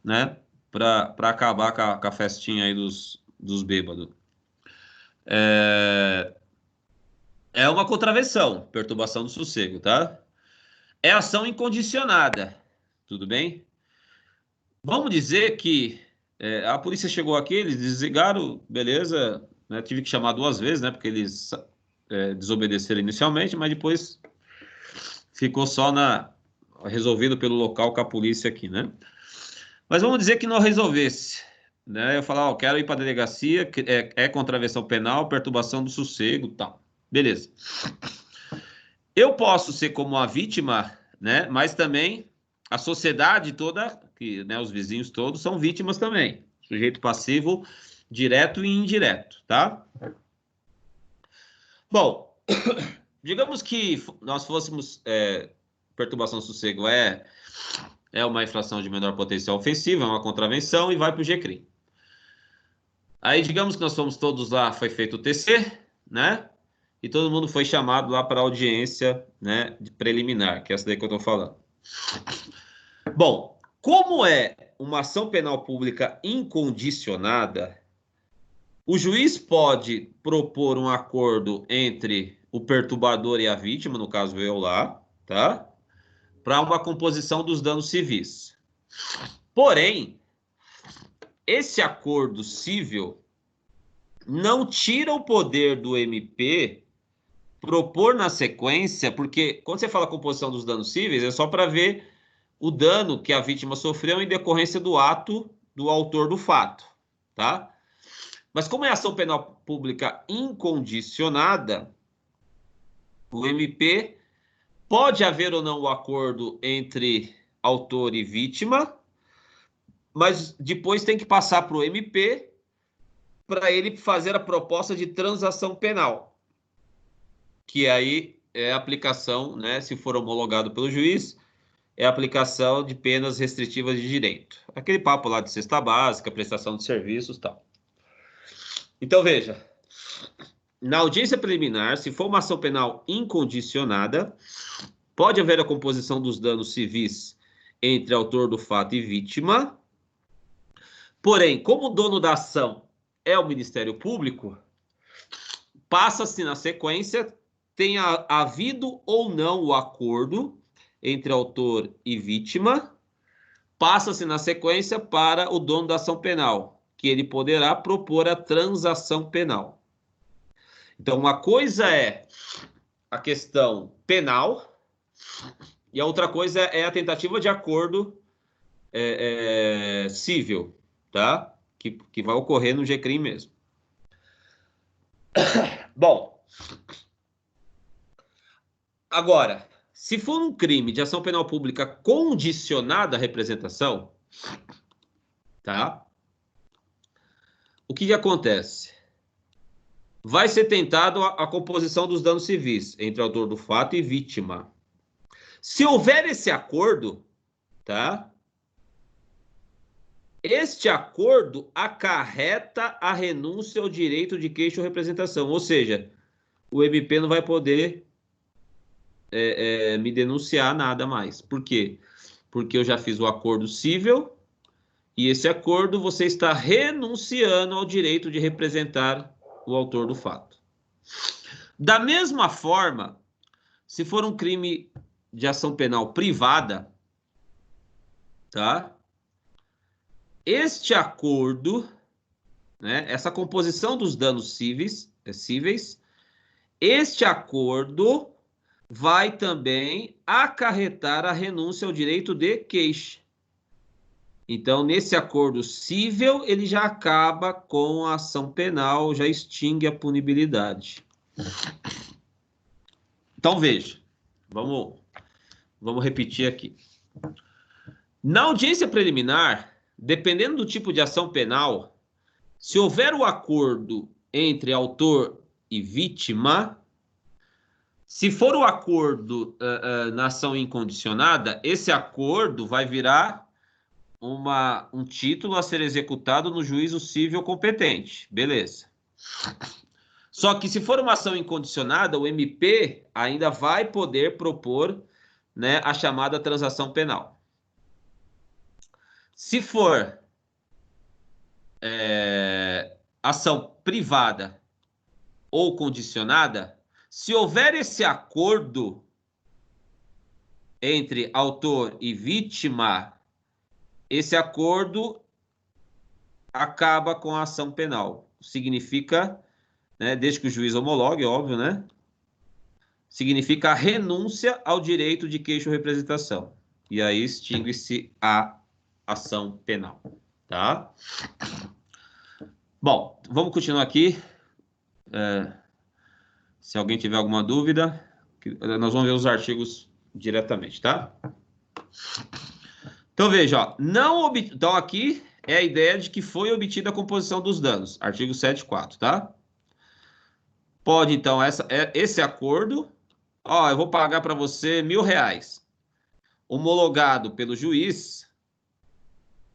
né, para acabar com a festinha aí dos bêbados. É uma contravenção, perturbação do sossego, tá? É ação incondicionada, tudo bem? Vamos dizer que a polícia chegou aqui, eles desligaram, beleza, né? Tive que chamar 2 vezes, né? Porque eles desobedeceram inicialmente, mas depois ficou só resolvido pelo local com a polícia aqui, né? Mas vamos dizer que não resolvesse, né? Eu falar, ó, quero ir para a delegacia, é contravenção penal, perturbação do sossego, tal. Beleza. Eu posso ser como a vítima, né? Mas também a sociedade toda, que, né, os vizinhos todos são vítimas também. Sujeito passivo, direto e indireto, tá? Bom, digamos que nós fôssemos perturbação do sossego é uma infração de menor potencial ofensivo, é uma contravenção e vai para o GCRIM. Aí, digamos que nós fomos todos lá, foi feito o TC, né? E todo mundo foi chamado lá para a audiência, né, preliminar, que é essa daí que eu estou falando. Bom, como é uma ação penal pública incondicionada, o juiz pode propor um acordo entre o perturbador e a vítima, no caso eu lá, tá? Para uma composição dos danos civis. Porém, esse acordo civil não tira o poder do MP propor na sequência, porque quando você fala composição dos danos cíveis, é só para ver o dano que a vítima sofreu em decorrência do ato do autor do fato, tá? Mas como é ação penal pública incondicionada, o MP pode haver ou não o acordo entre autor e vítima, mas depois tem que passar para o MP para ele fazer a proposta de transação penal, que aí é a aplicação, né, se for homologado pelo juiz, é a aplicação de penas restritivas de direito. Aquele papo lá de cesta básica, prestação de serviços e tal. Então, veja, na audiência preliminar, se for uma ação penal incondicionada, pode haver a composição dos danos civis entre autor do fato e vítima. Porém, como o dono da ação é o Ministério Público, passa-se na sequência, tenha havido ou não o acordo entre autor e vítima, passa-se na sequência para o dono da ação penal, que ele poderá propor a transação penal. Então, uma coisa é a questão penal e a outra coisa é a tentativa de acordo civil, tá? Que vai ocorrer no GCRIM mesmo. Bom, agora, se for um crime de ação penal pública condicionada à representação, tá? O que acontece? Vai ser tentado a composição dos danos civis entre autor do fato e vítima. Se houver esse acordo, tá? Este acordo acarreta a renúncia ao direito de queixa ou representação, ou seja, o MP não vai poder me denunciar nada mais. Por quê? Porque eu já fiz o acordo civil e esse acordo você está renunciando ao direito de representar o autor do fato. Da mesma forma, se for um crime de ação penal privada, tá? Este acordo, né, essa composição dos danos cíveis, este acordo vai também acarretar a renúncia ao direito de queixa. Então, nesse acordo civil, ele já acaba com a ação penal, já extingue a punibilidade. Então, veja, vamos repetir aqui. Na audiência preliminar, dependendo do tipo de ação penal, se houver o acordo entre autor e vítima, se for o acordo na ação incondicionada, esse acordo vai virar um título a ser executado no juízo civil competente. Beleza. Só que se for uma ação incondicionada, o MP ainda vai poder propor, né, a chamada transação penal. Se for ação privada ou condicionada, se houver esse acordo entre autor e vítima, esse acordo acaba com a ação penal. Significa, né, desde que o juiz homologue, óbvio, né? Significa a renúncia ao direito de queixa ou representação. E aí extingue-se a ação penal, tá? Bom, vamos continuar aqui. Se alguém tiver alguma dúvida, nós vamos ver os artigos diretamente, tá? Então, veja, ó, então aqui é a ideia de que foi obtida a composição dos danos, artigo 7.4, tá? Pode, então, esse acordo, ó, eu vou pagar para você R$1.000, homologado pelo juiz,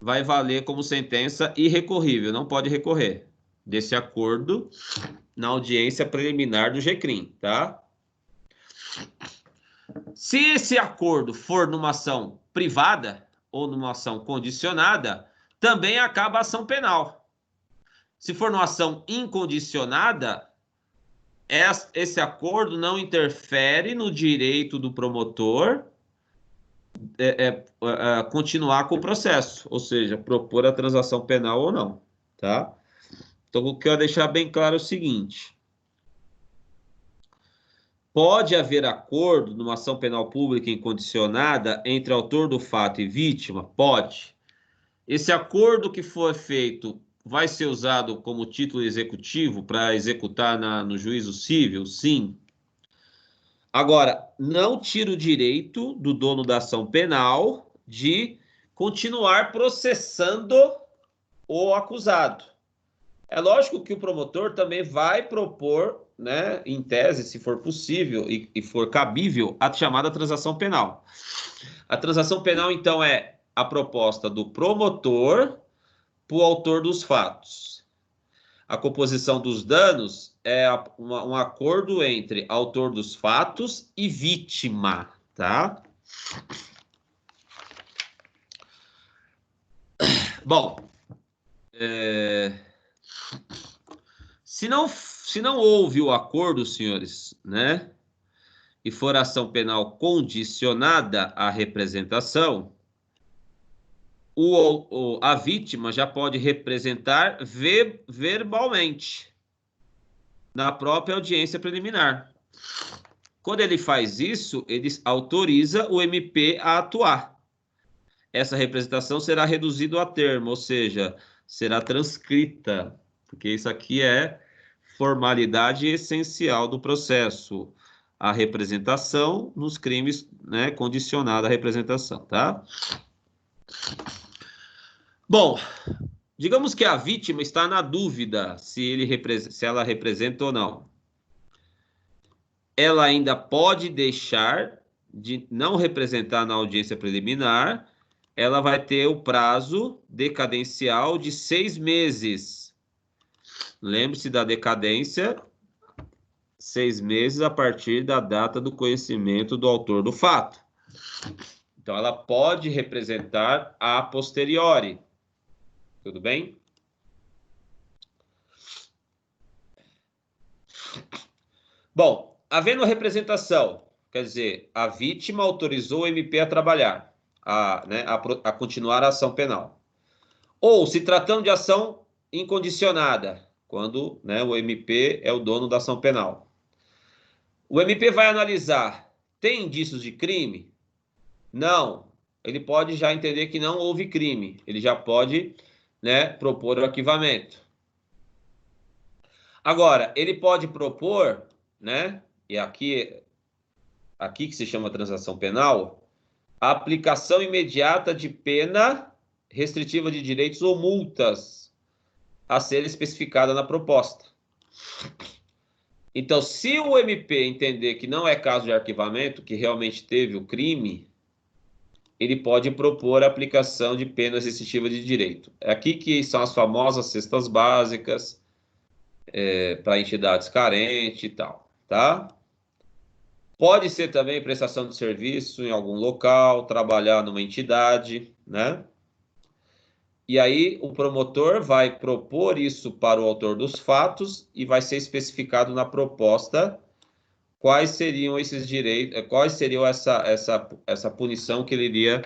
vai valer como sentença irrecorrível, não pode recorrer desse acordo na audiência preliminar do GCRIM, tá? Se esse acordo for numa ação privada ou numa ação condicionada, também acaba a ação penal. Se for numa ação incondicionada, esse acordo não interfere no direito do promotor continuar com o processo, ou seja, propor a transação penal ou não, tá? Então, o que eu quero deixar bem claro é o seguinte: pode haver acordo numa ação penal pública incondicionada entre autor do fato e vítima? Pode. Esse acordo que for feito vai ser usado como título executivo para executar no juízo civil? Sim. Agora, não tira o direito do dono da ação penal de continuar processando o acusado. É lógico que o promotor também vai propor, né, em tese, se for possível e for cabível, a chamada transação penal. A transação penal, então, é a proposta do promotor para o autor dos fatos. A composição dos danos é um acordo entre autor dos fatos e vítima, tá? Bom, se não houve o acordo, senhores, né, e for ação penal condicionada à representação, a vítima já pode representar verbalmente na própria audiência preliminar. Quando ele faz isso, ele autoriza o MP a atuar. Essa representação será reduzida a termo, ou seja, será transcrita, porque isso aqui é formalidade essencial do processo. A representação nos crimes, né, condicionada à representação, tá? Bom, digamos que a vítima está na dúvida se ela representa ou não. Ela ainda pode deixar de não representar na audiência preliminar. Ela vai ter o prazo decadencial de 6 meses. Lembre-se da decadência, 6 meses a partir da data do conhecimento do autor do fato. Então, ela pode representar a posteriori. Tudo bem? Bom, havendo representação, quer dizer, a vítima autorizou o MP a trabalhar, a continuar a ação penal. Ou, se tratando de ação incondicionada, quando, né, o MP é o dono da ação penal. O MP vai analisar, tem indícios de crime? Não. Ele pode já entender que não houve crime. Ele já pode, né, propor o arquivamento. Agora, ele pode propor, né, e aqui que se chama transação penal, a aplicação imediata de pena restritiva de direitos ou multas a ser especificada na proposta. Então, se o MP entender que não é caso de arquivamento, que realmente teve o crime, ele pode propor a aplicação de penas restritivas de direito. É aqui que são as famosas cestas básicas para entidades carentes e tal, tá? Pode ser também prestação de serviço em algum local, trabalhar numa entidade, né? E aí o promotor vai propor isso para o autor dos fatos e vai ser especificado na proposta quais seriam esses direitos, quais seriam essa punição que ele iria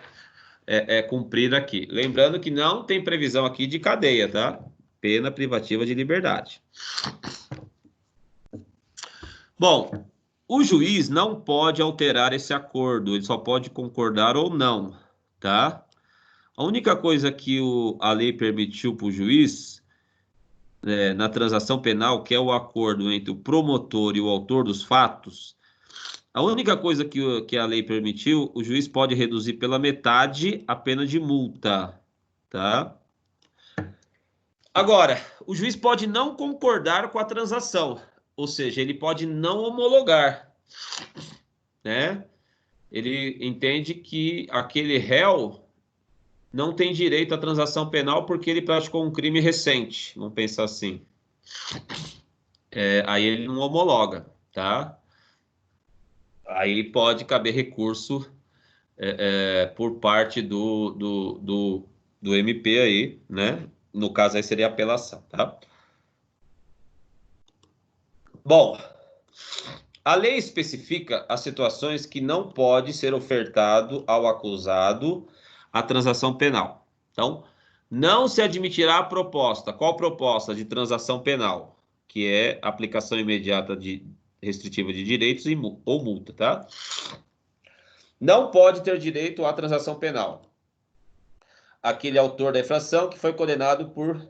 cumprir aqui. Lembrando que não tem previsão aqui de cadeia, tá? Pena privativa de liberdade. Bom, o juiz não pode alterar esse acordo, ele só pode concordar ou não, tá? A única coisa que a lei permitiu para o juiz, na transação penal, que é o acordo entre o promotor e o autor dos fatos, a única coisa que a lei permitiu, o juiz pode reduzir pela metade a pena de multa, tá? Agora, o juiz pode não concordar com a transação, ou seja, ele pode não homologar, né? Ele entende que aquele réu não tem direito à transação penal porque ele praticou um crime recente, vamos pensar assim. Aí ele não homologa, tá? Aí pode caber recurso por parte do MP aí, né? No caso aí seria apelação, tá? Bom, a lei especifica as situações que não pode ser ofertado ao acusado a transação penal. Então, não se admitirá a proposta. Qual proposta? De transação penal, que é aplicação imediata restritiva de direitos ou multa, tá? Não pode ter direito à transação penal aquele autor da infração que foi condenado por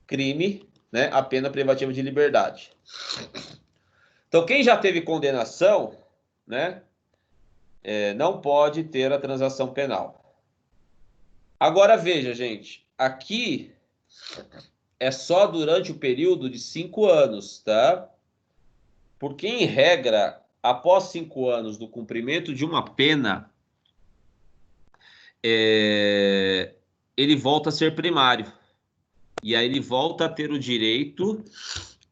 crime, né, a pena privativa de liberdade. Então, quem já teve condenação, né, não pode ter a transação penal. Agora, veja, gente, aqui é só durante o período de 5 anos, tá? Porque, em regra, após 5 anos do cumprimento de uma pena, ele volta a ser primário. E aí ele volta a ter o direito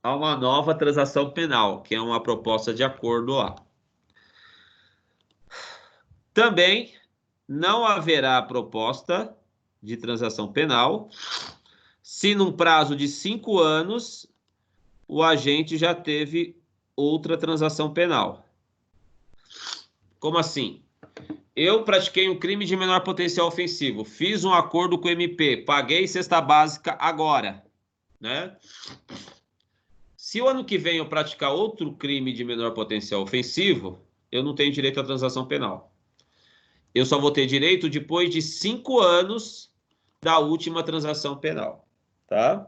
a uma nova transação penal, que é uma proposta de acordo lá. Também não haverá proposta de transação penal se num prazo de 5 anos o agente já teve outra transação penal. Como assim? Eu pratiquei um crime de menor potencial ofensivo, fiz um acordo com o MP, paguei cesta básica agora, né? Se o ano que vem eu praticar outro crime de menor potencial ofensivo, eu não tenho direito à transação penal. Eu só vou ter direito depois de 5 anos da última transação penal, tá?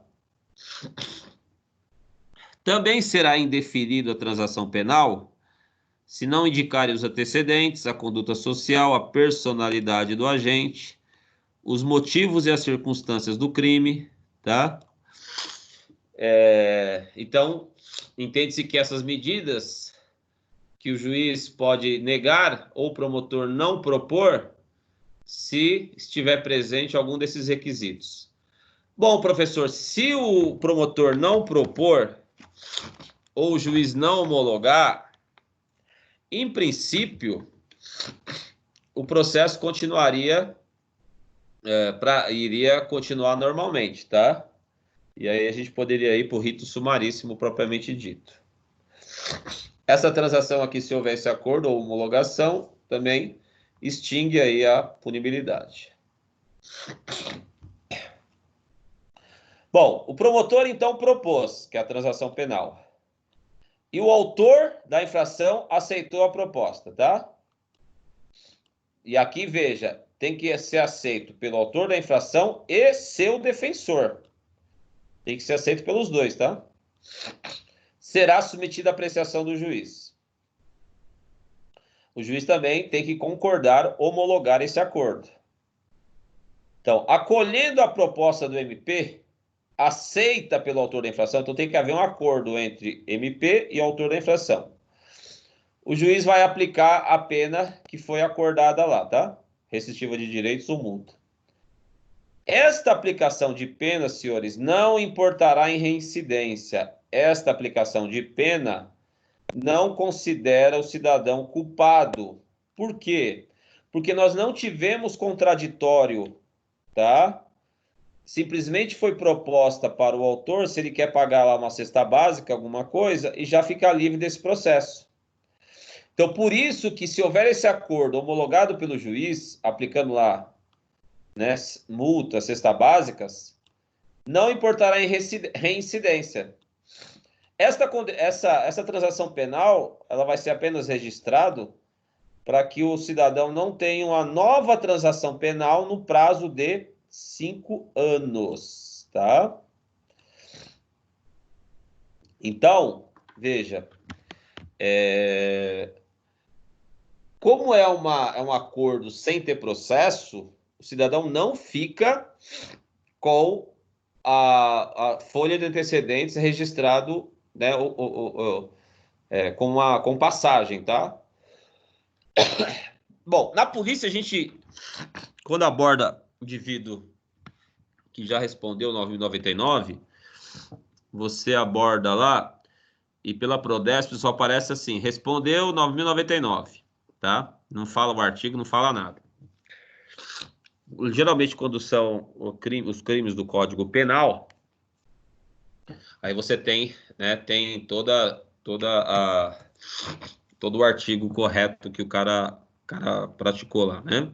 Também será indeferida a transação penal se não indicarem os antecedentes, a conduta social, a personalidade do agente, os motivos e as circunstâncias do crime, tá? Então, entende-se que essas medidas que o juiz pode negar ou o promotor não propor se estiver presente algum desses requisitos. Bom, professor, se o promotor não propor ou o juiz não homologar, em princípio, o processo iria continuar normalmente, tá? E aí a gente poderia ir para o rito sumaríssimo propriamente dito. Essa transação aqui, se houver esse acordo ou homologação, também extingue aí a punibilidade. Bom, o promotor então propôs, que é a transação penal. E o autor da infração aceitou a proposta, tá? E aqui, veja, tem que ser aceito pelo autor da infração e seu defensor. Tem que ser aceito pelos dois, tá? Será submetido à apreciação do juiz. O juiz também tem que concordar, homologar esse acordo. Então, acolhendo a proposta do MP, aceita pelo autor da infração, então tem que haver um acordo entre MP e autor da infração. O juiz vai aplicar a pena que foi acordada lá, tá? Restritiva de direitos ou multa. Esta aplicação de pena, senhores, não importará em reincidência. Esta aplicação de pena não considera o cidadão culpado. Por quê? Porque nós não tivemos contraditório, tá? Simplesmente foi proposta para o autor, se ele quer pagar lá uma cesta básica, alguma coisa, e já fica livre desse processo. Então, por isso que se houver esse acordo homologado pelo juiz, aplicando lá, né, multas, cesta básicas, não importará em reincidência. Essa transação penal, ela vai ser apenas registrado para que o cidadão não tenha uma nova transação penal no prazo de 5 anos, tá? Então, veja, como é um acordo sem ter processo, o cidadão não fica com a folha de antecedentes registrado, né, com passagem, tá? Bom, na polícia a gente, quando aborda o indivíduo que já respondeu 9.099, você aborda lá e pela Prodesp só aparece assim, respondeu 9.099, tá? Não fala o artigo, não fala nada. Geralmente quando são os crimes do Código Penal, aí você tem, né, tem todo o artigo correto que o cara praticou lá, né?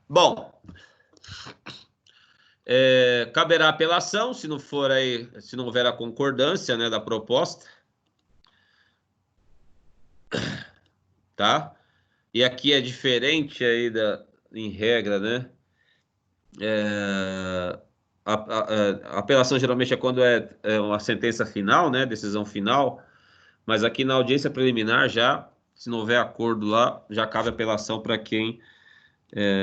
Bom, caberá apelação se não for aí, se não houver a concordância, né, da proposta, tá? E aqui é diferente aí em regra, né? A apelação geralmente é quando é uma sentença final, né? Decisão final, mas aqui na audiência preliminar já, se não houver acordo lá, já cabe apelação para quem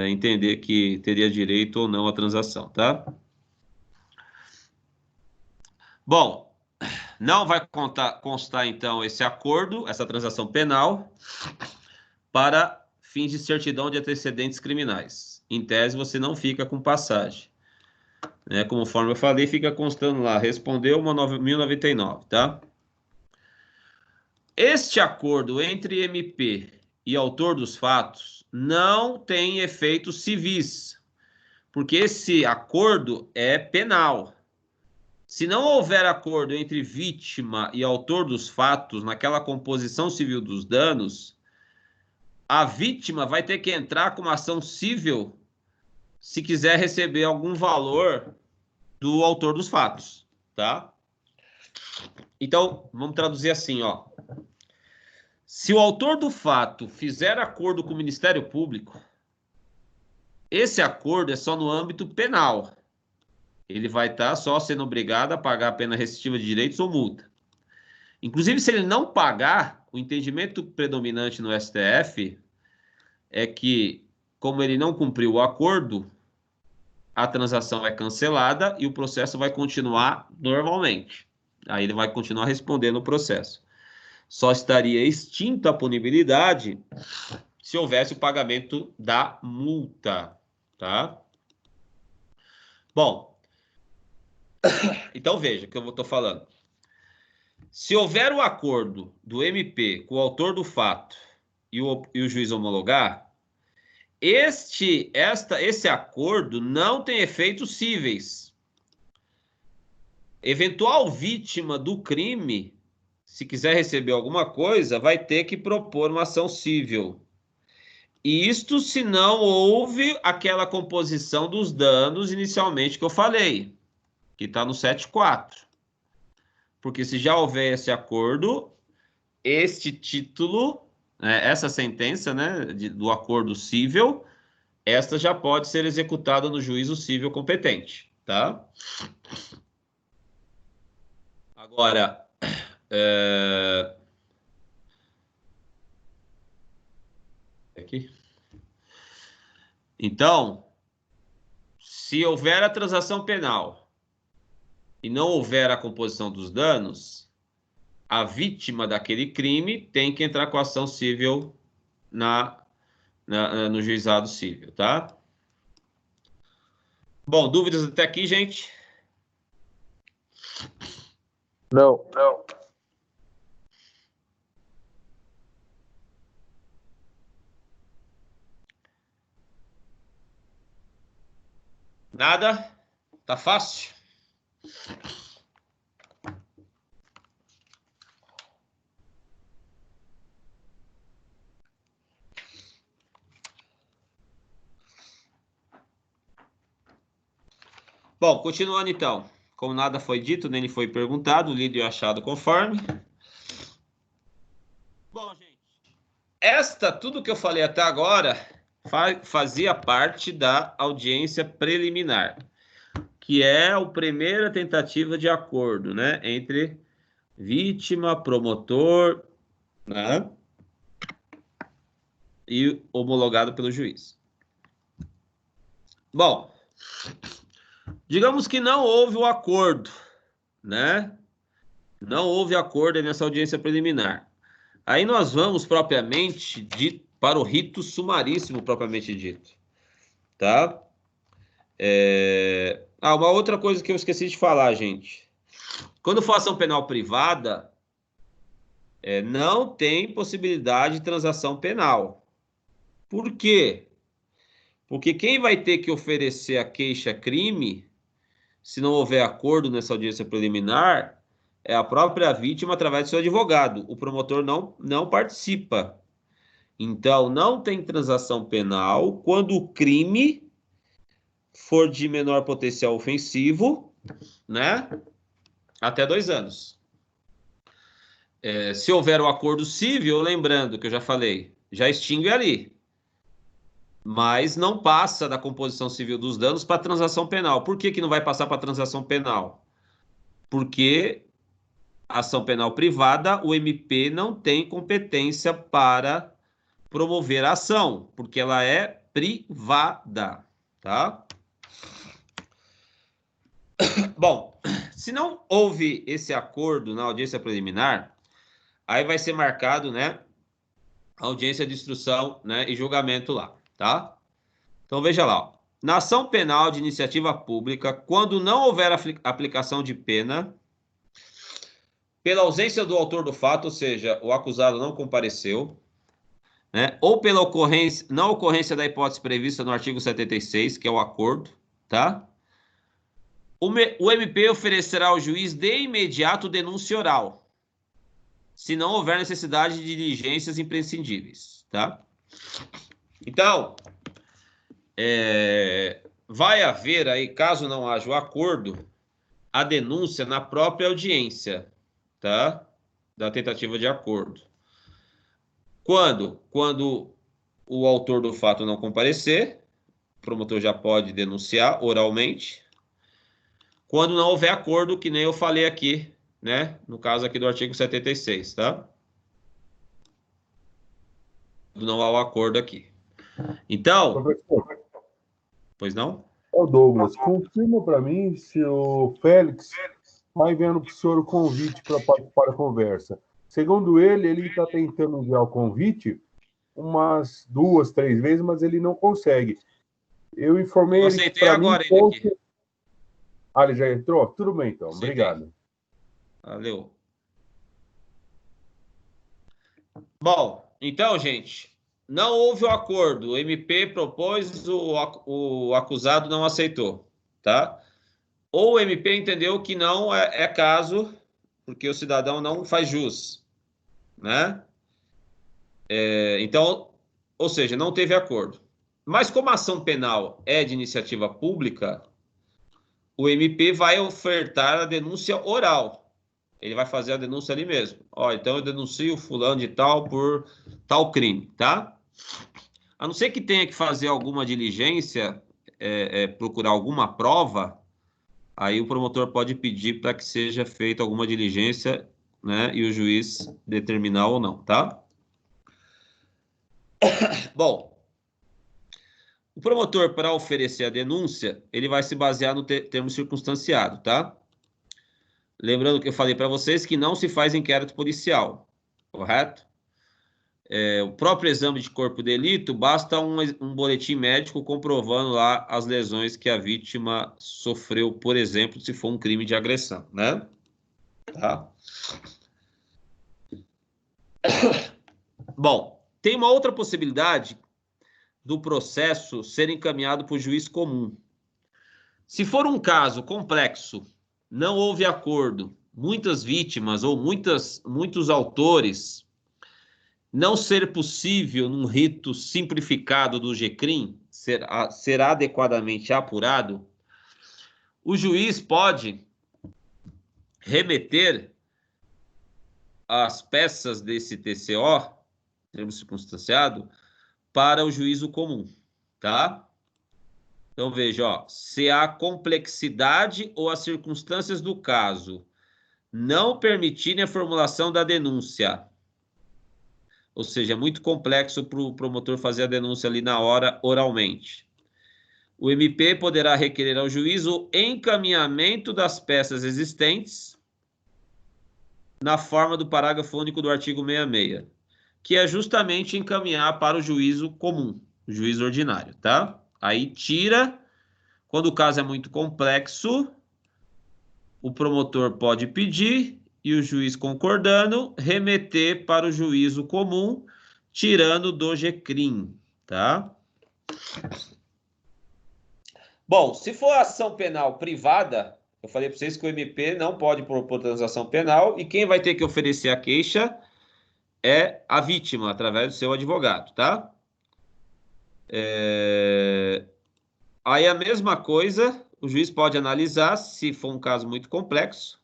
entender que teria direito ou não à transação, tá? Bom, não vai constar então esse acordo, essa transação penal, para fins de certidão de antecedentes criminais. Em tese, você não fica com passagem. Né? Conforme eu falei, fica constando lá, respondeu uma 9.099, tá? Este acordo entre MP e autor dos fatos não tem efeitos civis, porque esse acordo é penal. Se não houver acordo entre vítima e autor dos fatos naquela composição civil dos danos, a vítima vai ter que entrar com uma ação civil se quiser receber algum valor do autor dos fatos, tá? Então, vamos traduzir assim, ó. Se o autor do fato fizer acordo com o Ministério Público, esse acordo é só no âmbito penal. Ele vai estar só sendo obrigado a pagar a pena restritiva de direitos ou multa. Inclusive, se ele não pagar, o entendimento predominante no STF é que, como ele não cumpriu o acordo, a transação é cancelada e o processo vai continuar normalmente. Aí ele vai continuar respondendo o processo. Só estaria extinta a punibilidade se houvesse o pagamento da multa, tá? Bom, então veja o que eu estou falando. Se houver o acordo do MP com o autor do fato e o juiz homologar, esse acordo não tem efeitos cíveis. Eventual vítima do crime, se quiser receber alguma coisa, vai ter que propor uma ação cível. Isto se não houve aquela composição dos danos inicialmente que eu falei, que está no 7.4. Porque se já houver esse acordo, este título, essa sentença, né, do acordo cível, esta já pode ser executada no juízo cível competente, tá? Agora, aqui. Então, se houver a transação penal e não houver a composição dos danos, a vítima daquele crime tem que entrar com a ação civil no juizado civil, tá? Bom, dúvidas até aqui, gente? Não. Nada? Tá fácil? Bom, continuando então. Como nada foi dito, nem lhe foi perguntado, lido e achado conforme. Bom, gente, tudo que eu falei até agora fazia parte da audiência preliminar, que é a primeira tentativa de acordo, né, entre vítima, promotor, né, e homologado pelo juiz. Bom, digamos que não houve o acordo, né? Não houve acordo nessa audiência preliminar. Aí nós vamos propriamente para o rito sumaríssimo propriamente dito, tá? Uma outra coisa que eu esqueci de falar, gente. Quando for ação penal privada, não tem possibilidade de transação penal. Por quê? Porque quem vai ter que oferecer a queixa-crime, se não houver acordo nessa audiência preliminar, é a própria vítima através do seu advogado. O promotor não participa. Então, não tem transação penal quando o crime for de menor potencial ofensivo, né? Até 2 anos. Se houver o acordo civil, lembrando que eu já falei, já extingue ali. Mas não passa da composição civil dos danos para transação penal. Por que não vai passar para transação penal? Porque ação penal privada, o MP não tem competência para promover a ação, porque ela é privada, tá? Bom, se não houve esse acordo na audiência preliminar, aí vai ser marcado, né, a audiência de instrução, né, e julgamento lá, tá? Então, veja lá, ó. Na ação penal de iniciativa pública, quando não houver aplicação de pena, pela ausência do autor do fato, ou seja, o acusado não compareceu, né, ou pela não ocorrência da hipótese prevista no artigo 76, que é o acordo, tá? O MP oferecerá ao juiz de imediato denúncia oral, se não houver necessidade de diligências imprescindíveis, tá? Então, vai haver aí, caso não haja o acordo, a denúncia na própria audiência, tá? Da tentativa de acordo. Quando o autor do fato não comparecer, o promotor já pode denunciar oralmente. Quando não houver acordo, que nem eu falei aqui, né? No caso aqui do artigo 76, tá? Não há o acordo aqui. Então... Professor. Pois não? Ô Douglas, confirma para mim se o Félix está enviando para o senhor o convite para participar da conversa. Segundo ele está tentando enviar o convite umas 2, 3 vezes, mas ele não consegue. Eu informei ele que para mim... Aqui. Ah, ele já entrou? Tudo bem, então. Aceitei. Obrigado. Valeu. Bom, então, gente, não houve o acordo. O MP propôs, o acusado não aceitou, tá? Ou o MP entendeu que não é caso, porque o cidadão não faz jus, né? Então, ou seja, não teve acordo. Mas como a ação penal é de iniciativa pública, o MP vai ofertar a denúncia oral. Ele vai fazer a denúncia ali mesmo. Ó, então eu denuncio fulano de tal por tal crime, tá? A não ser que tenha que fazer alguma diligência, procurar alguma prova, aí o promotor pode pedir para que seja feita alguma diligência, né? E o juiz determinar ou não, tá? Bom, o promotor, para oferecer a denúncia, ele vai se basear no termo circunstanciado, tá? Lembrando que eu falei para vocês que não se faz inquérito policial, correto? O próprio exame de corpo de delito, basta um boletim médico comprovando lá as lesões que a vítima sofreu, por exemplo, se for um crime de agressão, né? Tá? Bom, tem uma outra possibilidade do processo ser encaminhado para o juiz comum. Se for um caso complexo, não houve acordo, muitas vítimas ou muitos autores, não ser possível, num rito simplificado do GCRIM, ser adequadamente apurado, o juiz pode remeter as peças desse TCO termo circunstanciado, para o juízo comum, tá? Então, veja, ó, se a complexidade ou as circunstâncias do caso não permitirem a formulação da denúncia, ou seja, é muito complexo para o promotor fazer a denúncia ali na hora, oralmente. O MP poderá requerer ao juiz o encaminhamento das peças existentes na forma do parágrafo único do artigo 66, que é justamente encaminhar para o juízo comum, o juízo ordinário, tá? Aí tira, quando o caso é muito complexo, o promotor pode pedir e o juiz concordando, remeter para o juízo comum, tirando do GCRIM, tá? Bom, se for ação penal privada, eu falei para vocês que o MP não pode propor transação penal e quem vai ter que oferecer a queixa é a vítima, através do seu advogado, tá? Aí a mesma coisa, o juiz pode analisar, se for um caso muito complexo,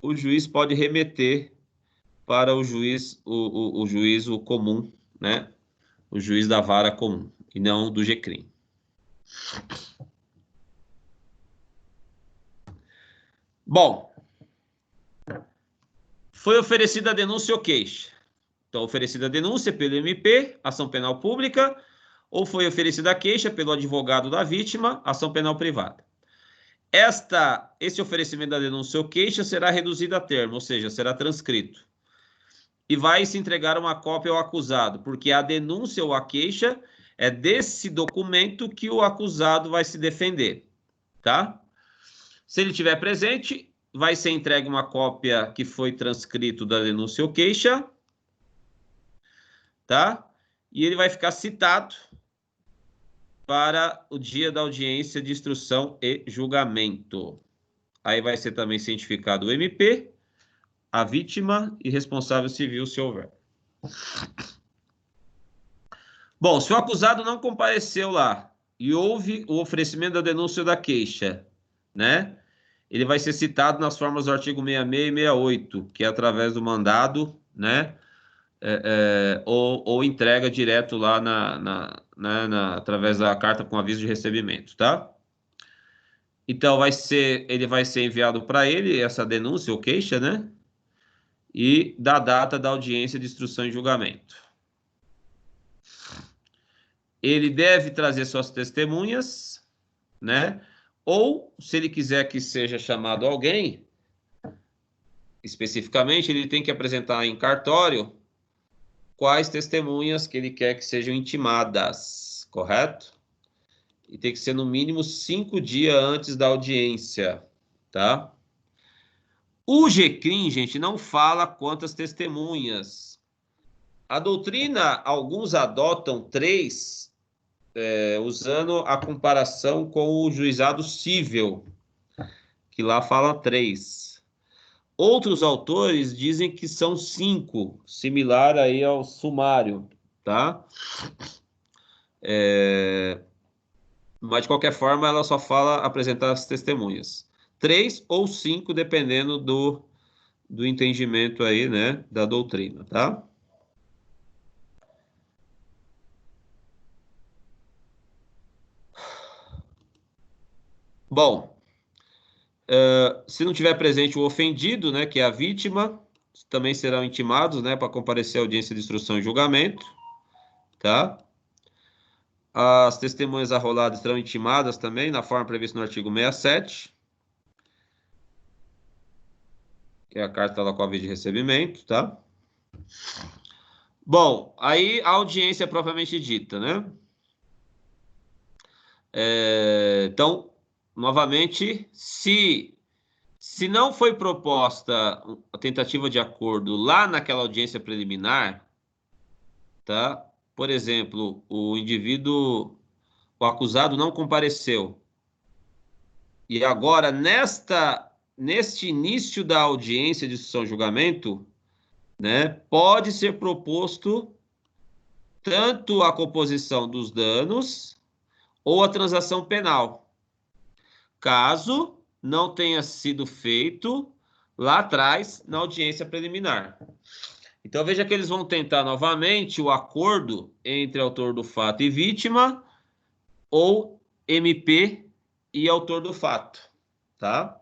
o juiz pode remeter para o juiz, o juízo comum, né? O juiz da vara comum, e não do GCRIM. Bom, foi oferecida a denúncia ou queixa. Então, oferecida a denúncia pelo MP, ação penal pública, ou foi oferecida a queixa pelo advogado da vítima, ação penal privada. Esse oferecimento da denúncia ou queixa será reduzido a termo, ou seja, será transcrito. E vai se entregar uma cópia ao acusado, porque a denúncia ou a queixa é desse documento que o acusado vai se defender, tá? Se ele estiver presente, vai ser entregue uma cópia que foi transcrito da denúncia ou queixa, tá? E ele vai ficar citado para o dia da audiência de instrução e julgamento. Aí vai ser também cientificado o MP, a vítima e responsável civil, se houver. Bom, se o acusado não compareceu lá e houve o oferecimento da denúncia ou da queixa, né? Ele vai ser citado nas formas do artigo 66 e 68, que é através do mandado, né? Ou entrega direto lá através da carta com aviso de recebimento, tá? Então, ele vai ser enviado para ele essa denúncia ou queixa, né? E da data da audiência de instrução e julgamento. Ele deve trazer suas testemunhas, né? Ou, se ele quiser que seja chamado alguém, especificamente, ele tem que apresentar em cartório quais testemunhas que ele quer que sejam intimadas, correto? E tem que ser no mínimo 5 dias antes da audiência, tá? O GCRIM, gente, não fala quantas testemunhas. A doutrina, alguns adotam 3, usando a comparação com o juizado cível, que lá fala 3. Outros autores dizem que são 5, similar aí ao sumário, tá? Mas, de qualquer forma, ela só fala apresentar as testemunhas. 3 ou 5, dependendo do entendimento aí, né, da doutrina, tá? Bom, se não tiver presente o ofendido, né, que é a vítima, também serão intimados, né, para comparecer à audiência de instrução e julgamento, tá? As testemunhas arroladas serão intimadas também, na forma prevista no artigo 67, que é a carta lá com aviso de recebimento, tá? Bom, aí a audiência propriamente dita, né? Então, novamente, se não foi proposta a tentativa de acordo lá naquela audiência preliminar, tá? Por exemplo, o acusado não compareceu. E agora, neste início da audiência de instrução e julgamento, né, pode ser proposto tanto a composição dos danos ou a transação penal, caso não tenha sido feito lá atrás na audiência preliminar. Então, veja que eles vão tentar novamente o acordo entre autor do fato e vítima, ou MP e autor do fato, tá?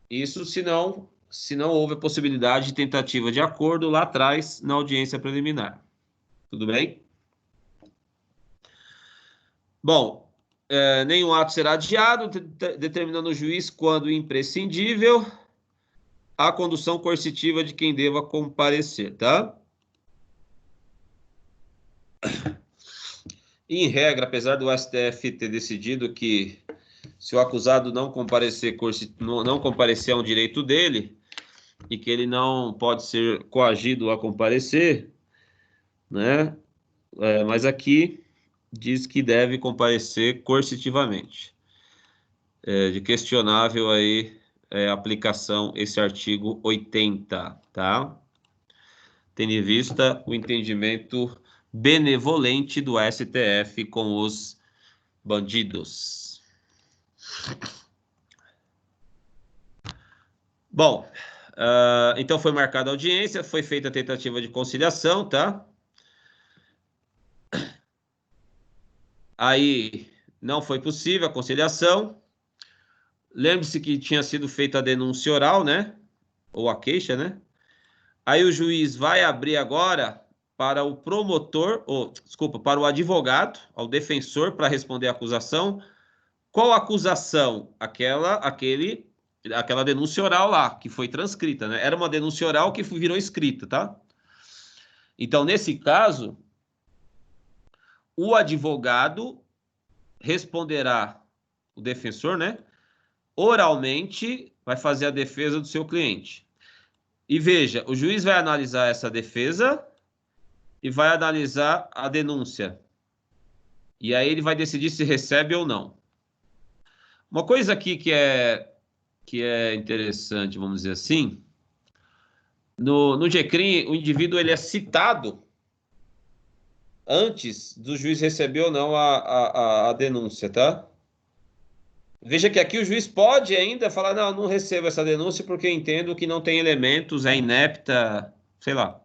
Isso se não houve a possibilidade de tentativa de acordo lá atrás na audiência preliminar. Tudo bem? Bom, nenhum ato será adiado, determinando o juiz, quando imprescindível, a condução coercitiva de quem deva comparecer, tá? E, em regra, apesar do STF ter decidido que se o acusado não comparecer é um direito dele e que ele não pode ser coagido a comparecer, né? Mas aqui diz que deve comparecer coercitivamente. De questionável aí aplicação esse artigo 80, tá? Tendo em vista o entendimento benevolente do STF com os bandidos. Bom, então foi marcada a audiência, foi feita a tentativa de conciliação, tá? Aí não foi possível a conciliação. Lembre-se que tinha sido feita a denúncia oral, né? Ou a queixa, né? Aí o juiz vai abrir agora para o promotor, para o advogado, ao defensor, para responder a acusação. Qual acusação? Aquela denúncia oral lá, que foi transcrita, né? Era uma denúncia oral que virou escrita, tá? Então, nesse caso, o advogado responderá, o defensor, né? Oralmente, vai fazer a defesa do seu cliente. E veja, o juiz vai analisar essa defesa e vai analisar a denúncia. E aí ele vai decidir se recebe ou não. Uma coisa aqui que é interessante, vamos dizer assim, no GCRIM, o indivíduo ele é citado antes do juiz receber ou não a denúncia, tá? Veja que aqui o juiz pode ainda falar, não recebo essa denúncia porque entendo que não tem elementos, é inepta, sei lá.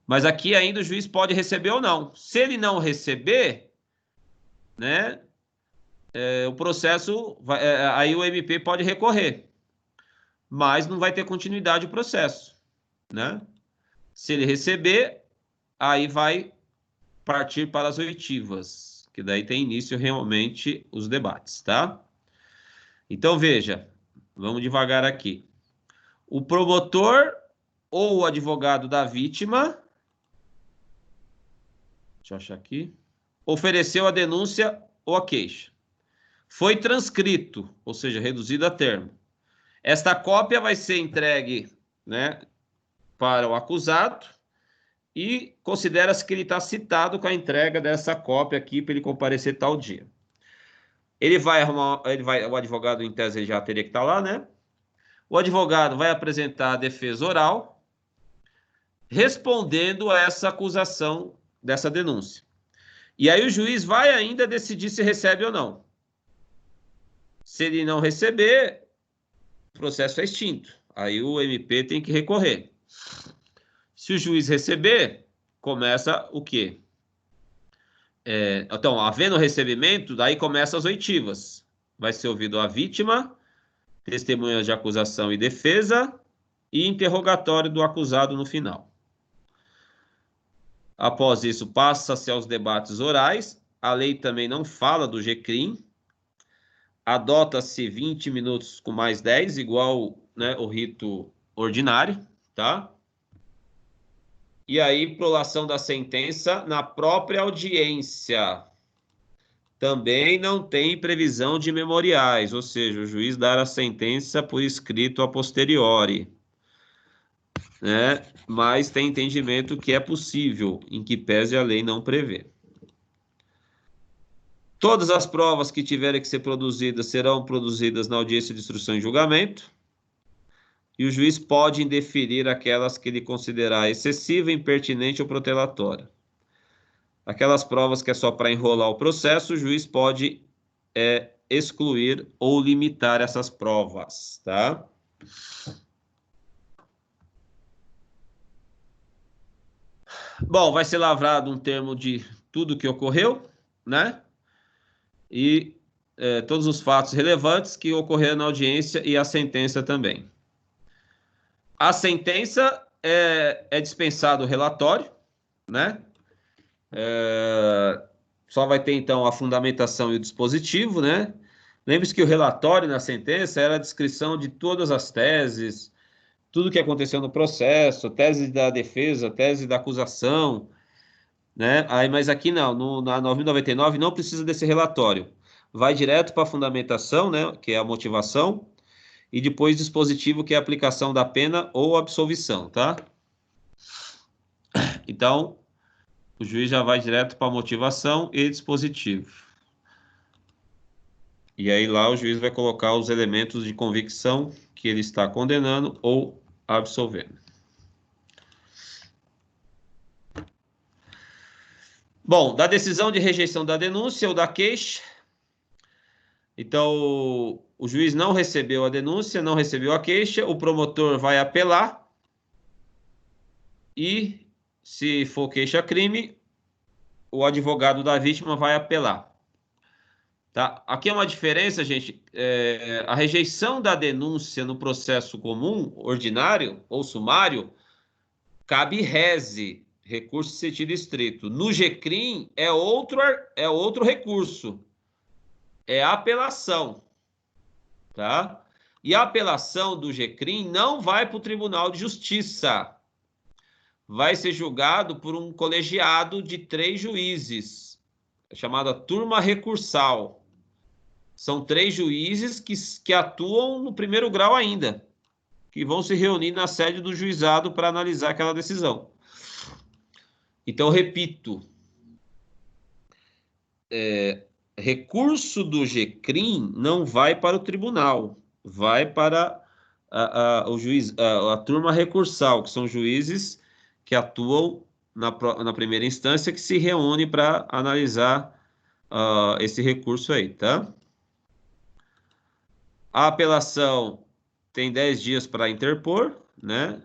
Mas aqui ainda o juiz pode receber ou não. Se ele não receber, né, o processo, aí o MP pode recorrer. Mas não vai ter continuidade o processo, né? Se ele receber, aí vai partir para as oitivas, que daí tem início realmente os debates, tá? Então, veja, vamos devagar aqui. O promotor ou o advogado da vítima, deixa eu achar aqui, ofereceu a denúncia ou a queixa. Foi transcrito, ou seja, reduzido a termo. Esta cópia vai ser entregue, né, para o acusado e considera-se que ele está citado com a entrega dessa cópia aqui para ele comparecer tal dia. O advogado, em tese, já teria que estar lá, né? O advogado vai apresentar a defesa oral, respondendo a essa acusação dessa denúncia. E aí o juiz vai ainda decidir se recebe ou não. Se ele não receber, o processo é extinto. Aí o MP tem que recorrer. Se o juiz receber, começa o quê? Então, havendo recebimento, daí começam as oitivas. Vai ser ouvido a vítima, testemunhas de acusação e defesa e interrogatório do acusado no final. Após isso, passa-se aos debates orais. A lei também não fala do GCRIM. Adota-se 20 minutos com mais 10, igual, né, o rito ordinário, tá? E aí, prolação da sentença na própria audiência. Também não tem previsão de memoriais, ou seja, o juiz dar a sentença por escrito a posteriori, né? Mas tem entendimento que é possível, em que pese a lei não prevê. Todas as provas que tiverem que ser produzidas serão produzidas na audiência de instrução e julgamento, e o juiz pode indeferir aquelas que ele considerar excessiva, impertinente ou protelatória. Aquelas provas que é só para enrolar o processo, o juiz pode excluir ou limitar essas provas, tá? Bom, vai ser lavrado um termo de tudo que ocorreu, né? E todos os fatos relevantes que ocorreram na audiência e a sentença também. A sentença é dispensado o relatório, né? Só vai ter, então, a fundamentação e o dispositivo, né? Lembre-se que o relatório na sentença era a descrição de todas as teses, tudo que aconteceu no processo, tese da defesa, tese da acusação, né? Mas aqui não, na 9.099 não precisa desse relatório. Vai direto para a fundamentação, né? Que é a motivação, e depois dispositivo, que é a aplicação da pena ou absolvição, tá? Então, o juiz já vai direto para a motivação e dispositivo. E aí lá o juiz vai colocar os elementos de convicção que ele está condenando ou absolvendo. Bom, da decisão de rejeição da denúncia ou da queixa. Então, o juiz não recebeu a denúncia, não recebeu a queixa, o promotor vai apelar e, se for queixa-crime, o advogado da vítima vai apelar. Tá? Aqui é uma diferença, gente. A rejeição da denúncia no processo comum, ordinário ou sumário, cabe rese, recurso de sentido estrito. No GCRIM é outro recurso. É apelação. Tá? E a apelação do GCRIM não vai para o Tribunal de Justiça. Vai ser julgado por um colegiado de 3 juízes, chamada turma recursal. São 3 juízes que atuam no primeiro grau ainda, que vão se reunir na sede do juizado para analisar aquela decisão. Então, repito, recurso do GCRIM não vai para o tribunal, vai para a turma recursal, que são juízes que atuam na primeira instância, que se reúne para analisar esse recurso aí, tá? A apelação tem 10 dias para interpor, né?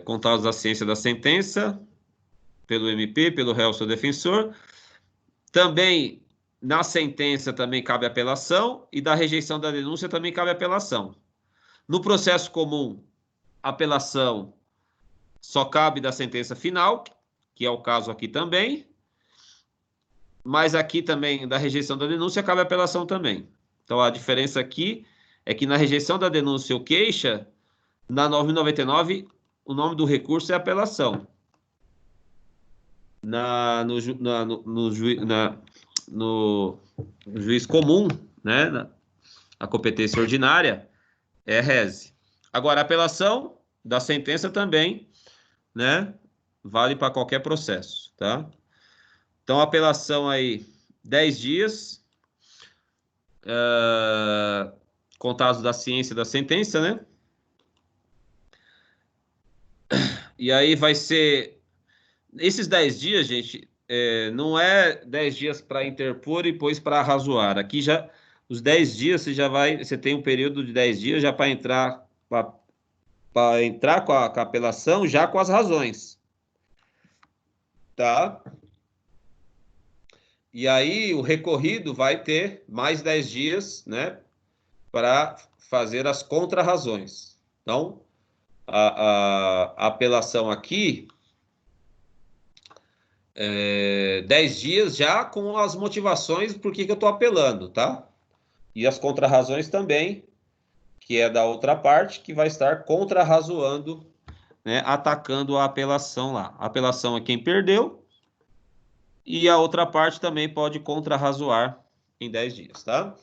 Contados da ciência da sentença, pelo MP, pelo réu, seu defensor. Também, na sentença, também cabe apelação, e da rejeição da denúncia também cabe apelação. No processo comum, apelação só cabe da sentença final, que é o caso aqui também, mas aqui também, da rejeição da denúncia, cabe apelação também. Então, a diferença aqui é que na rejeição da denúncia ou queixa, na 9.099, o nome do recurso é apelação. No juiz comum, né, a competência ordinária, é rese. Agora, a apelação da sentença também, né, vale para qualquer processo, tá? Então, a apelação aí, 10 dias, contados da ciência da sentença, né? E aí vai ser... Esses 10 dias, gente, não é 10 dias para interpor e depois para arrazoar. Aqui já, os 10 dias, você tem um período de 10 dias já para entrar com a apelação, já com as razões. Tá? E aí o recorrido vai ter mais 10 dias, né, para fazer as contrarrazões. Então, a apelação aqui, 10 dias já com as motivações por que eu estou apelando, tá? E as contrarrazões também, que é da outra parte, que vai estar contrarrazoando, né, atacando a apelação lá. A apelação é quem perdeu, e a outra parte também pode contrarrazoar em 10 dias, tá?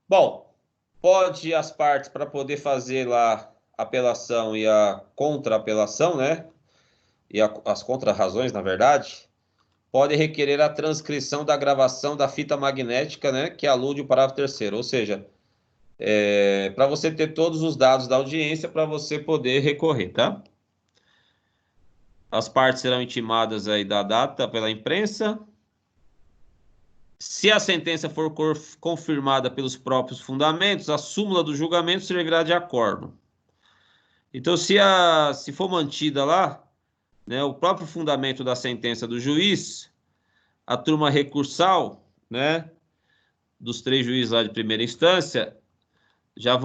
Bom, pode as partes, para poder fazer lá a apelação e a contra-apelação, né? E as contrarrazões, na verdade, pode requerer a transcrição da gravação da fita magnética, né? Que alude o parágrafo 3º. Ou seja, para você ter todos os dados da audiência para você poder recorrer, tá? As partes serão intimadas aí da data pela imprensa. Se a sentença for confirmada pelos próprios fundamentos, a súmula do julgamento servirá de acórdão. Então, se for mantida lá, né, o próprio fundamento da sentença do juiz, a turma recursal, né, dos 3 juízes lá de primeira instância, já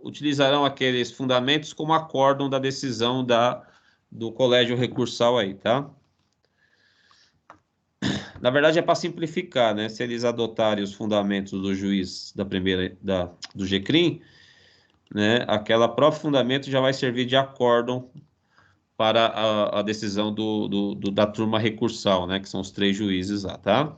utilizarão aqueles fundamentos como acórdão da decisão do colégio recursal aí, tá? Na verdade, é para simplificar, né? Se eles adotarem os fundamentos do juiz do GCRIM, né? Aquela próprio fundamento já vai servir de acórdão para a decisão da turma recursal, né? Que são os 3 juízes lá, tá?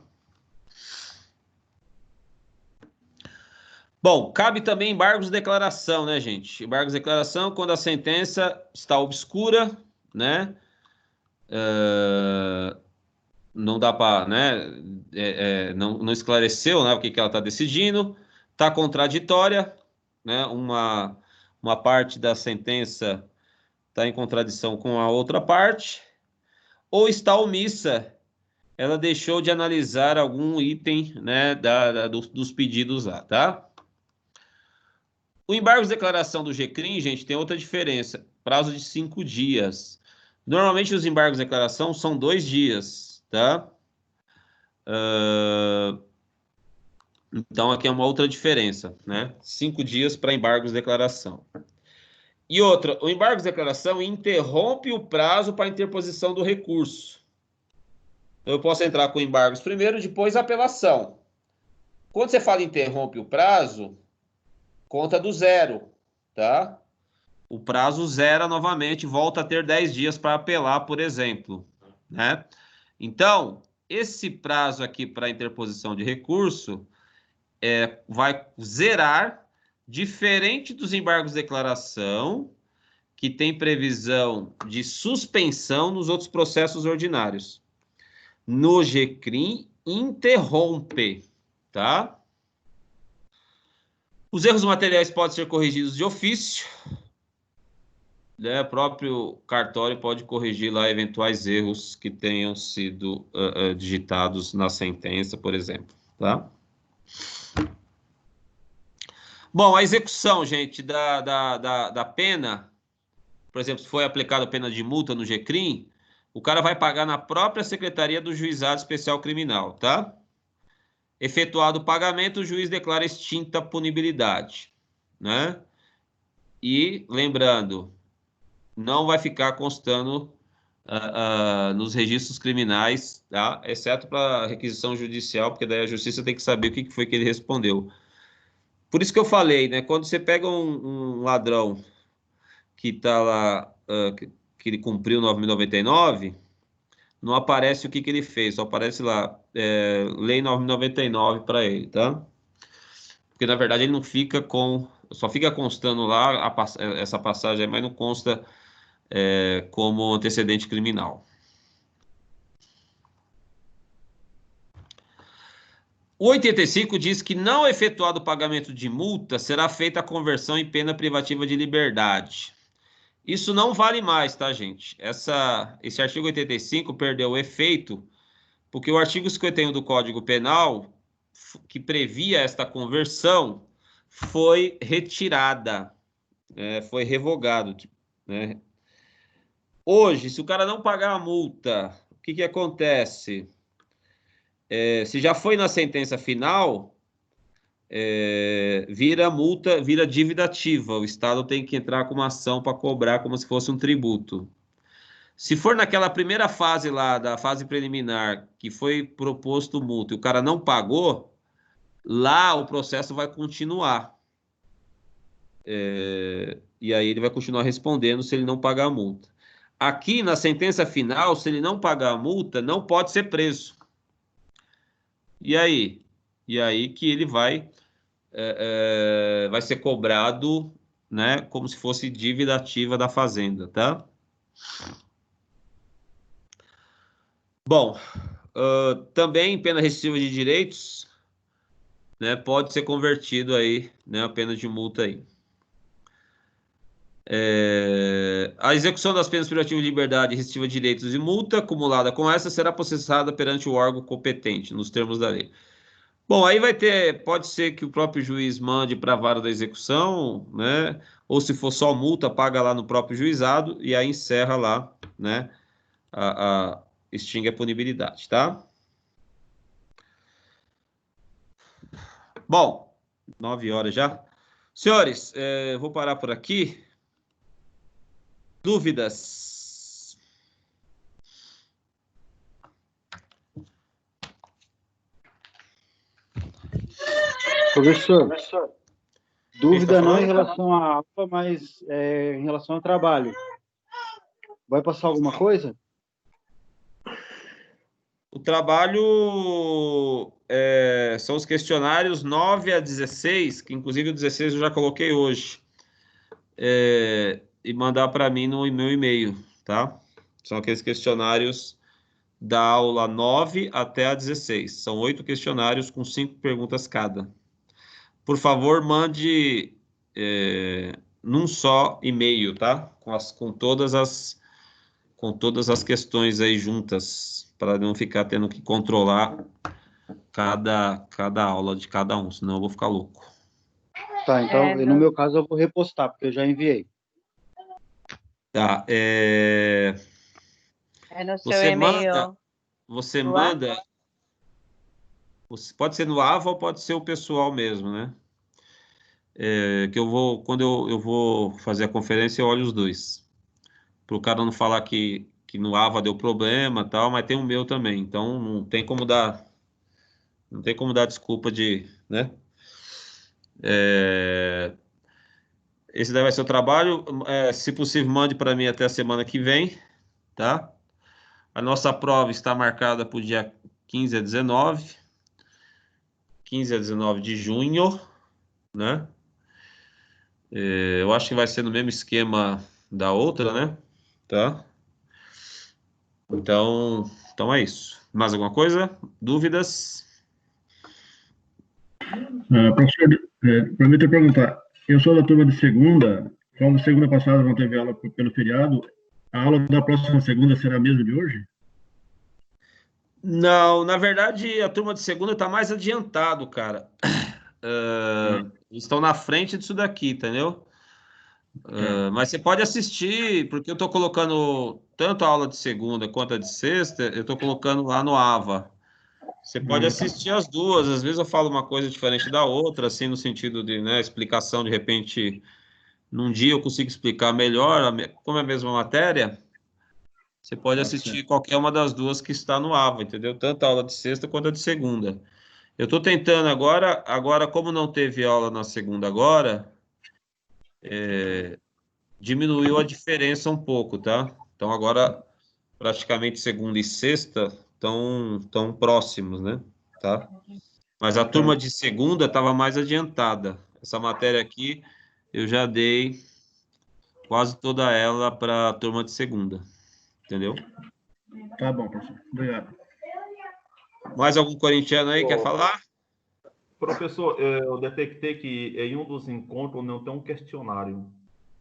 Bom, cabe também embargos de declaração, né, gente? Embargos de declaração quando a sentença está obscura, né? Não dá para, né? Não esclareceu, né? O que ela está decidindo. Está contraditória, né? Uma parte da sentença está em contradição com a outra parte. Ou está omissa. Ela deixou de analisar algum item, né? Dos pedidos lá, tá? O embargo de declaração do GCRIM, gente, tem outra diferença. Prazo de 5 dias. Normalmente, os embargos de declaração são 2 dias, tá? Então, aqui é uma outra diferença, né? 5 dias para embargos de declaração. E outra, o embargo de declaração interrompe o prazo para interposição do recurso. Então, eu posso entrar com embargos primeiro, depois apelação. Quando você fala interrompe o prazo, conta do zero, tá? O prazo zera novamente, volta a ter 10 dias para apelar, por exemplo, né? Então, esse prazo aqui para interposição de recurso vai zerar, diferente dos embargos de declaração, que tem previsão de suspensão nos outros processos ordinários. No GCRIM, interrompe, tá? Os erros materiais podem ser corrigidos de ofício, né? O próprio cartório pode corrigir lá eventuais erros que tenham sido digitados na sentença, por exemplo, tá? Bom, a execução, gente, da pena, por exemplo, se foi aplicada a pena de multa no GCRIM, o cara vai pagar na própria Secretaria do Juizado Especial Criminal, tá? Efetuado o pagamento, o juiz declara extinta a punibilidade, né? E, lembrando, não vai ficar constando nos registros criminais, tá? Exceto para requisição judicial, porque daí a justiça tem que saber o que foi que ele respondeu. Por isso que eu falei, né? Quando você pega um ladrão que tá lá, que ele cumpriu 9.099, não aparece o que ele fez, só aparece lá, Lei 9.099 para ele, tá? Porque, na verdade, ele não fica só fica constando lá essa passagem, mas não consta como antecedente criminal. O 85 diz que, não efetuado o pagamento de multa, será feita a conversão em pena privativa de liberdade. Isso não vale mais, tá, gente? Esse artigo 85 perdeu o efeito, porque o artigo 51 do Código Penal, que previa esta conversão, foi retirada, foi revogado, né? Hoje, se o cara não pagar a multa, o que acontece? Se já foi na sentença final, vira multa, vira dívida ativa. O Estado tem que entrar com uma ação para cobrar como se fosse um tributo. Se for naquela primeira fase lá, da fase preliminar, que foi proposto multa e o cara não pagou, lá o processo vai continuar. E aí ele vai continuar respondendo se ele não pagar a multa. Aqui, na sentença final, se ele não pagar a multa, não pode ser preso. E aí? E aí que ele vai ser cobrado, né, como se fosse dívida ativa da fazenda, tá? Bom, também pena restritiva de direitos, né, pode ser convertido aí, né, a pena de multa aí. A execução das penas privativas de liberdade, restritiva de direitos e multa acumulada com essa será processada perante o órgão competente, nos termos da lei. Bom, aí pode ser que o próprio juiz mande para a vara da execução, né? Ou se for só multa, paga lá no próprio juizado e aí encerra lá, né? Extingue a punibilidade, tá? Bom, 9 horas já. Senhores, vou parar por aqui. Dúvidas? Professor, dúvida não em relação à aula, mas em relação ao trabalho. Vai passar alguma coisa? O trabalho são os questionários 9 a 16, que inclusive o 16 eu já coloquei hoje. E mandar para mim no meu e-mail, tá? São aqueles questionários da aula 9 até a 16. São 8 questionários com 5 perguntas cada. Por favor, mande num só e-mail, tá? Com todas as questões aí juntas, para não ficar tendo que controlar cada aula de cada um, senão eu vou ficar louco. Tá, então, no meu caso, eu vou repostar, porque eu já enviei. Tá, no seu e-mail. Você manda... Pode ser no AVA ou pode ser o pessoal mesmo, né? Quando eu vou fazer a conferência, eu olho os dois. Para o cara não falar que no AVA deu problema e tal, mas tem o meu também. Então, não tem como dar desculpa né? Esse daí vai ser o trabalho. Se possível, mande para mim até a semana que vem, tá? A nossa prova está marcada para o dia 15 a 19. 15 a 19 de junho, né? Eu acho que vai ser no mesmo esquema da outra, né? Tá? Então é isso. Mais alguma coisa? Dúvidas? Professor, permita perguntar. Eu sou da turma de segunda. Como segunda passada não teve aula pelo feriado, a aula da próxima segunda será a mesma de hoje? Não, na verdade, a turma de segunda está mais adiantado, cara. Eles estão na frente disso daqui, entendeu? Mas você pode assistir, porque eu estou colocando tanto a aula de segunda quanto a de sexta, eu estou colocando lá no AVA. Você pode assistir as duas, às vezes eu falo uma coisa diferente da outra, assim, no sentido de, né, explicação, de repente, num dia eu consigo explicar melhor, como é a mesma matéria, você pode assistir qualquer uma das duas que está no AVA, entendeu? Tanto a aula de sexta quanto a de segunda. Eu estou tentando agora, como não teve aula na segunda agora, diminuiu a diferença um pouco, tá? Então agora, praticamente segunda e sexta estão próximos, né? Tá? Mas a turma de segunda estava mais adiantada. Essa matéria aqui, eu já dei quase toda ela para a turma de segunda. Entendeu? Tá bom, professor. Obrigado. Mais algum corintiano aí quer falar? Professor, eu detectei que em um dos encontros não tem um questionário.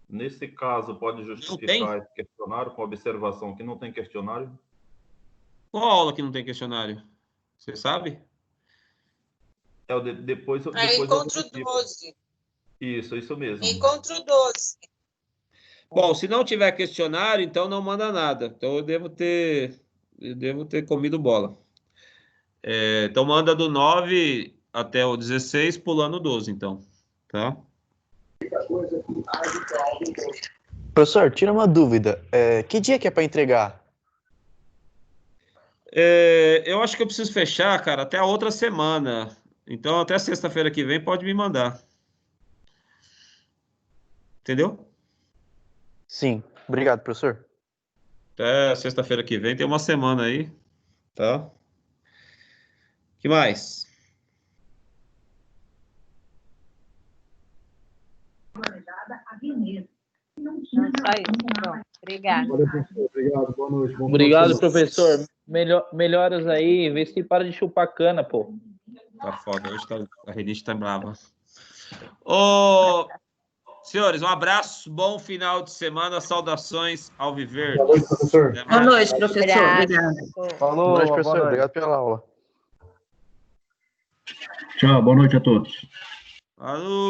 Nesse caso, pode justificar esse questionário com observação que não tem questionário? Qual aula que não tem questionário? Você sabe? Depois encontro 12. Isso mesmo. Encontro 12. Bom, se não tiver questionário, então não manda nada. Então eu devo ter comido bola. Então manda do 9 até o 16, pulando o 12, então. Tá? Professor, tira uma dúvida. Que dia que é para entregar? Eu acho que eu preciso fechar, cara, até a outra semana. Então, até sexta-feira que vem, pode me mandar. Entendeu? Sim. Obrigado, professor. Até sexta-feira que vem, tem uma semana aí. Tá? Que mais? Não, só isso. Pronto. Obrigada. Obrigado, boa noite. Obrigado, professor. Melhoras aí, vê se para de chupar cana, pô. Tá foda, hoje a rinite tá brava. Senhores, um abraço, bom final de semana, saudações ao Viver. Boa noite, professor. Boa noite, professor. Obrigado. Falou, boa noite, professor. Obrigado pela aula. Tchau, boa noite a todos. Alô.